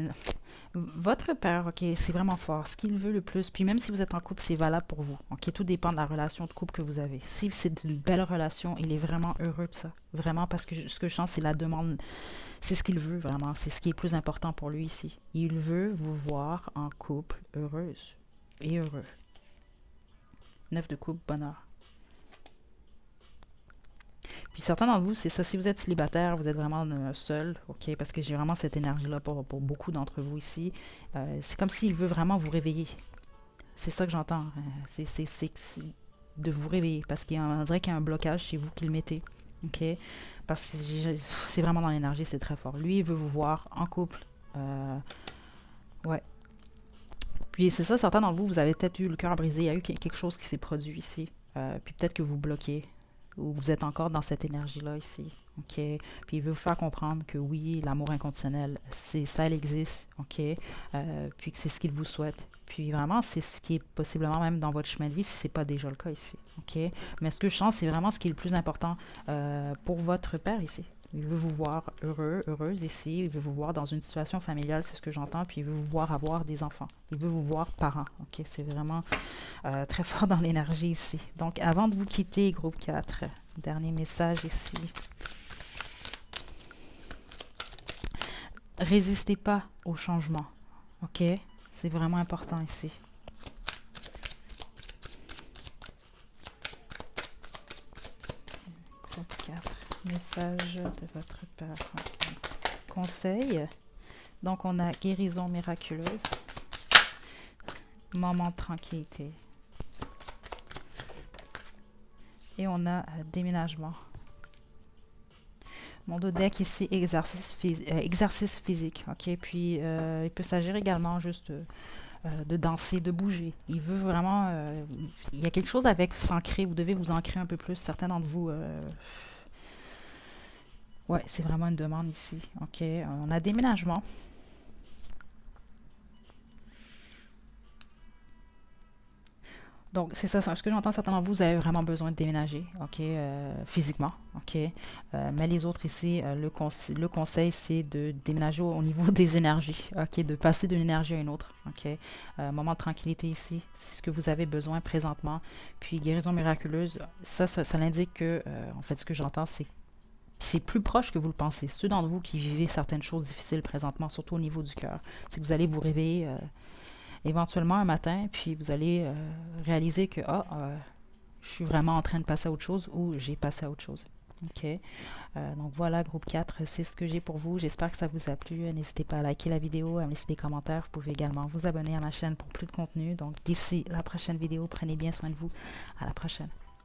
votre père, ok, c'est vraiment fort. Ce qu'il veut le plus, puis même si vous êtes en couple, c'est valable pour vous. Ok, tout dépend de la relation de couple que vous avez. Si c'est une belle relation, il est vraiment heureux de ça. Vraiment, parce que ce que je sens, c'est la demande. C'est ce qu'il veut vraiment. C'est ce qui est plus important pour lui ici. Il veut vous voir en couple heureuse et heureux. 9 de coupe, bonheur. Puis certains d'entre vous, c'est ça. Si vous êtes célibataire, vous êtes vraiment seul, ok, parce que j'ai vraiment cette énergie-là pour beaucoup d'entre vous ici. C'est comme s'il veut vraiment vous réveiller. C'est ça que j'entends. C'est de vous réveiller, parce qu'on dirait qu'il y a un blocage chez vous qui le mettez, ok. Parce que c'est vraiment dans l'énergie, c'est très fort. Lui, il veut vous voir en couple. Ouais. Puis c'est ça, certains d'entre vous, vous avez peut-être eu le cœur brisé. Il y a eu quelque chose qui s'est produit ici. Puis peut-être que vous bloquez ou vous êtes encore dans cette énergie-là ici. OK? Puis il veut vous faire comprendre que oui, l'amour inconditionnel, c'est ça, elle existe. OK? Puis que c'est ce qu'il vous souhaite. Puis vraiment, c'est ce qui est possiblement même dans votre chemin de vie si ce n'est pas déjà le cas ici. OK? Mais ce que je sens, c'est vraiment ce qui est le plus important pour votre père ici. Il veut vous voir heureux, heureuse ici. Il veut vous voir dans une situation familiale, c'est ce que j'entends. Puis il veut vous voir avoir des enfants. Il veut vous voir parents. OK? C'est vraiment très fort dans l'énergie ici. Donc, avant de vous quitter, groupe 4, dernier message ici. Résistez pas au changement. OK? C'est vraiment important ici. Groupe 4, message de votre père. Okay. Conseil. Donc, on a guérison miraculeuse. Moment de tranquillité. Et on a déménagement. Mon dos deck ici, exercice physique. OK? Puis, il peut s'agir également juste de danser, de bouger. Il veut vraiment... il y a quelque chose avec s'ancrer. Vous devez vous ancrer un peu plus. Certains d'entre vous... ouais, c'est vraiment une demande ici. OK? On a déménagement. Donc, c'est ça, ce que j'entends, certains d'entre vous, vous avez vraiment besoin de déménager, OK, physiquement, OK. Mais les autres ici, le conseil, c'est de déménager au niveau des énergies, OK, de passer d'une énergie à une autre, OK. Moment de tranquillité ici, c'est ce que vous avez besoin présentement. Puis, guérison miraculeuse, ça l'indique que, en fait, ce que j'entends, c'est plus proche que vous le pensez. Ceux d'entre vous qui vivez certaines choses difficiles présentement, surtout au niveau du cœur, c'est que vous allez vous réveiller éventuellement un matin, puis vous allez réaliser que je suis vraiment en train de passer à autre chose ou j'ai passé à autre chose. OK. Donc voilà, groupe 4, c'est ce que j'ai pour vous. J'espère que ça vous a plu. N'hésitez pas à liker la vidéo, à me laisser des commentaires. Vous pouvez également vous abonner à ma chaîne pour plus de contenu. Donc d'ici la prochaine vidéo, prenez bien soin de vous. À la prochaine.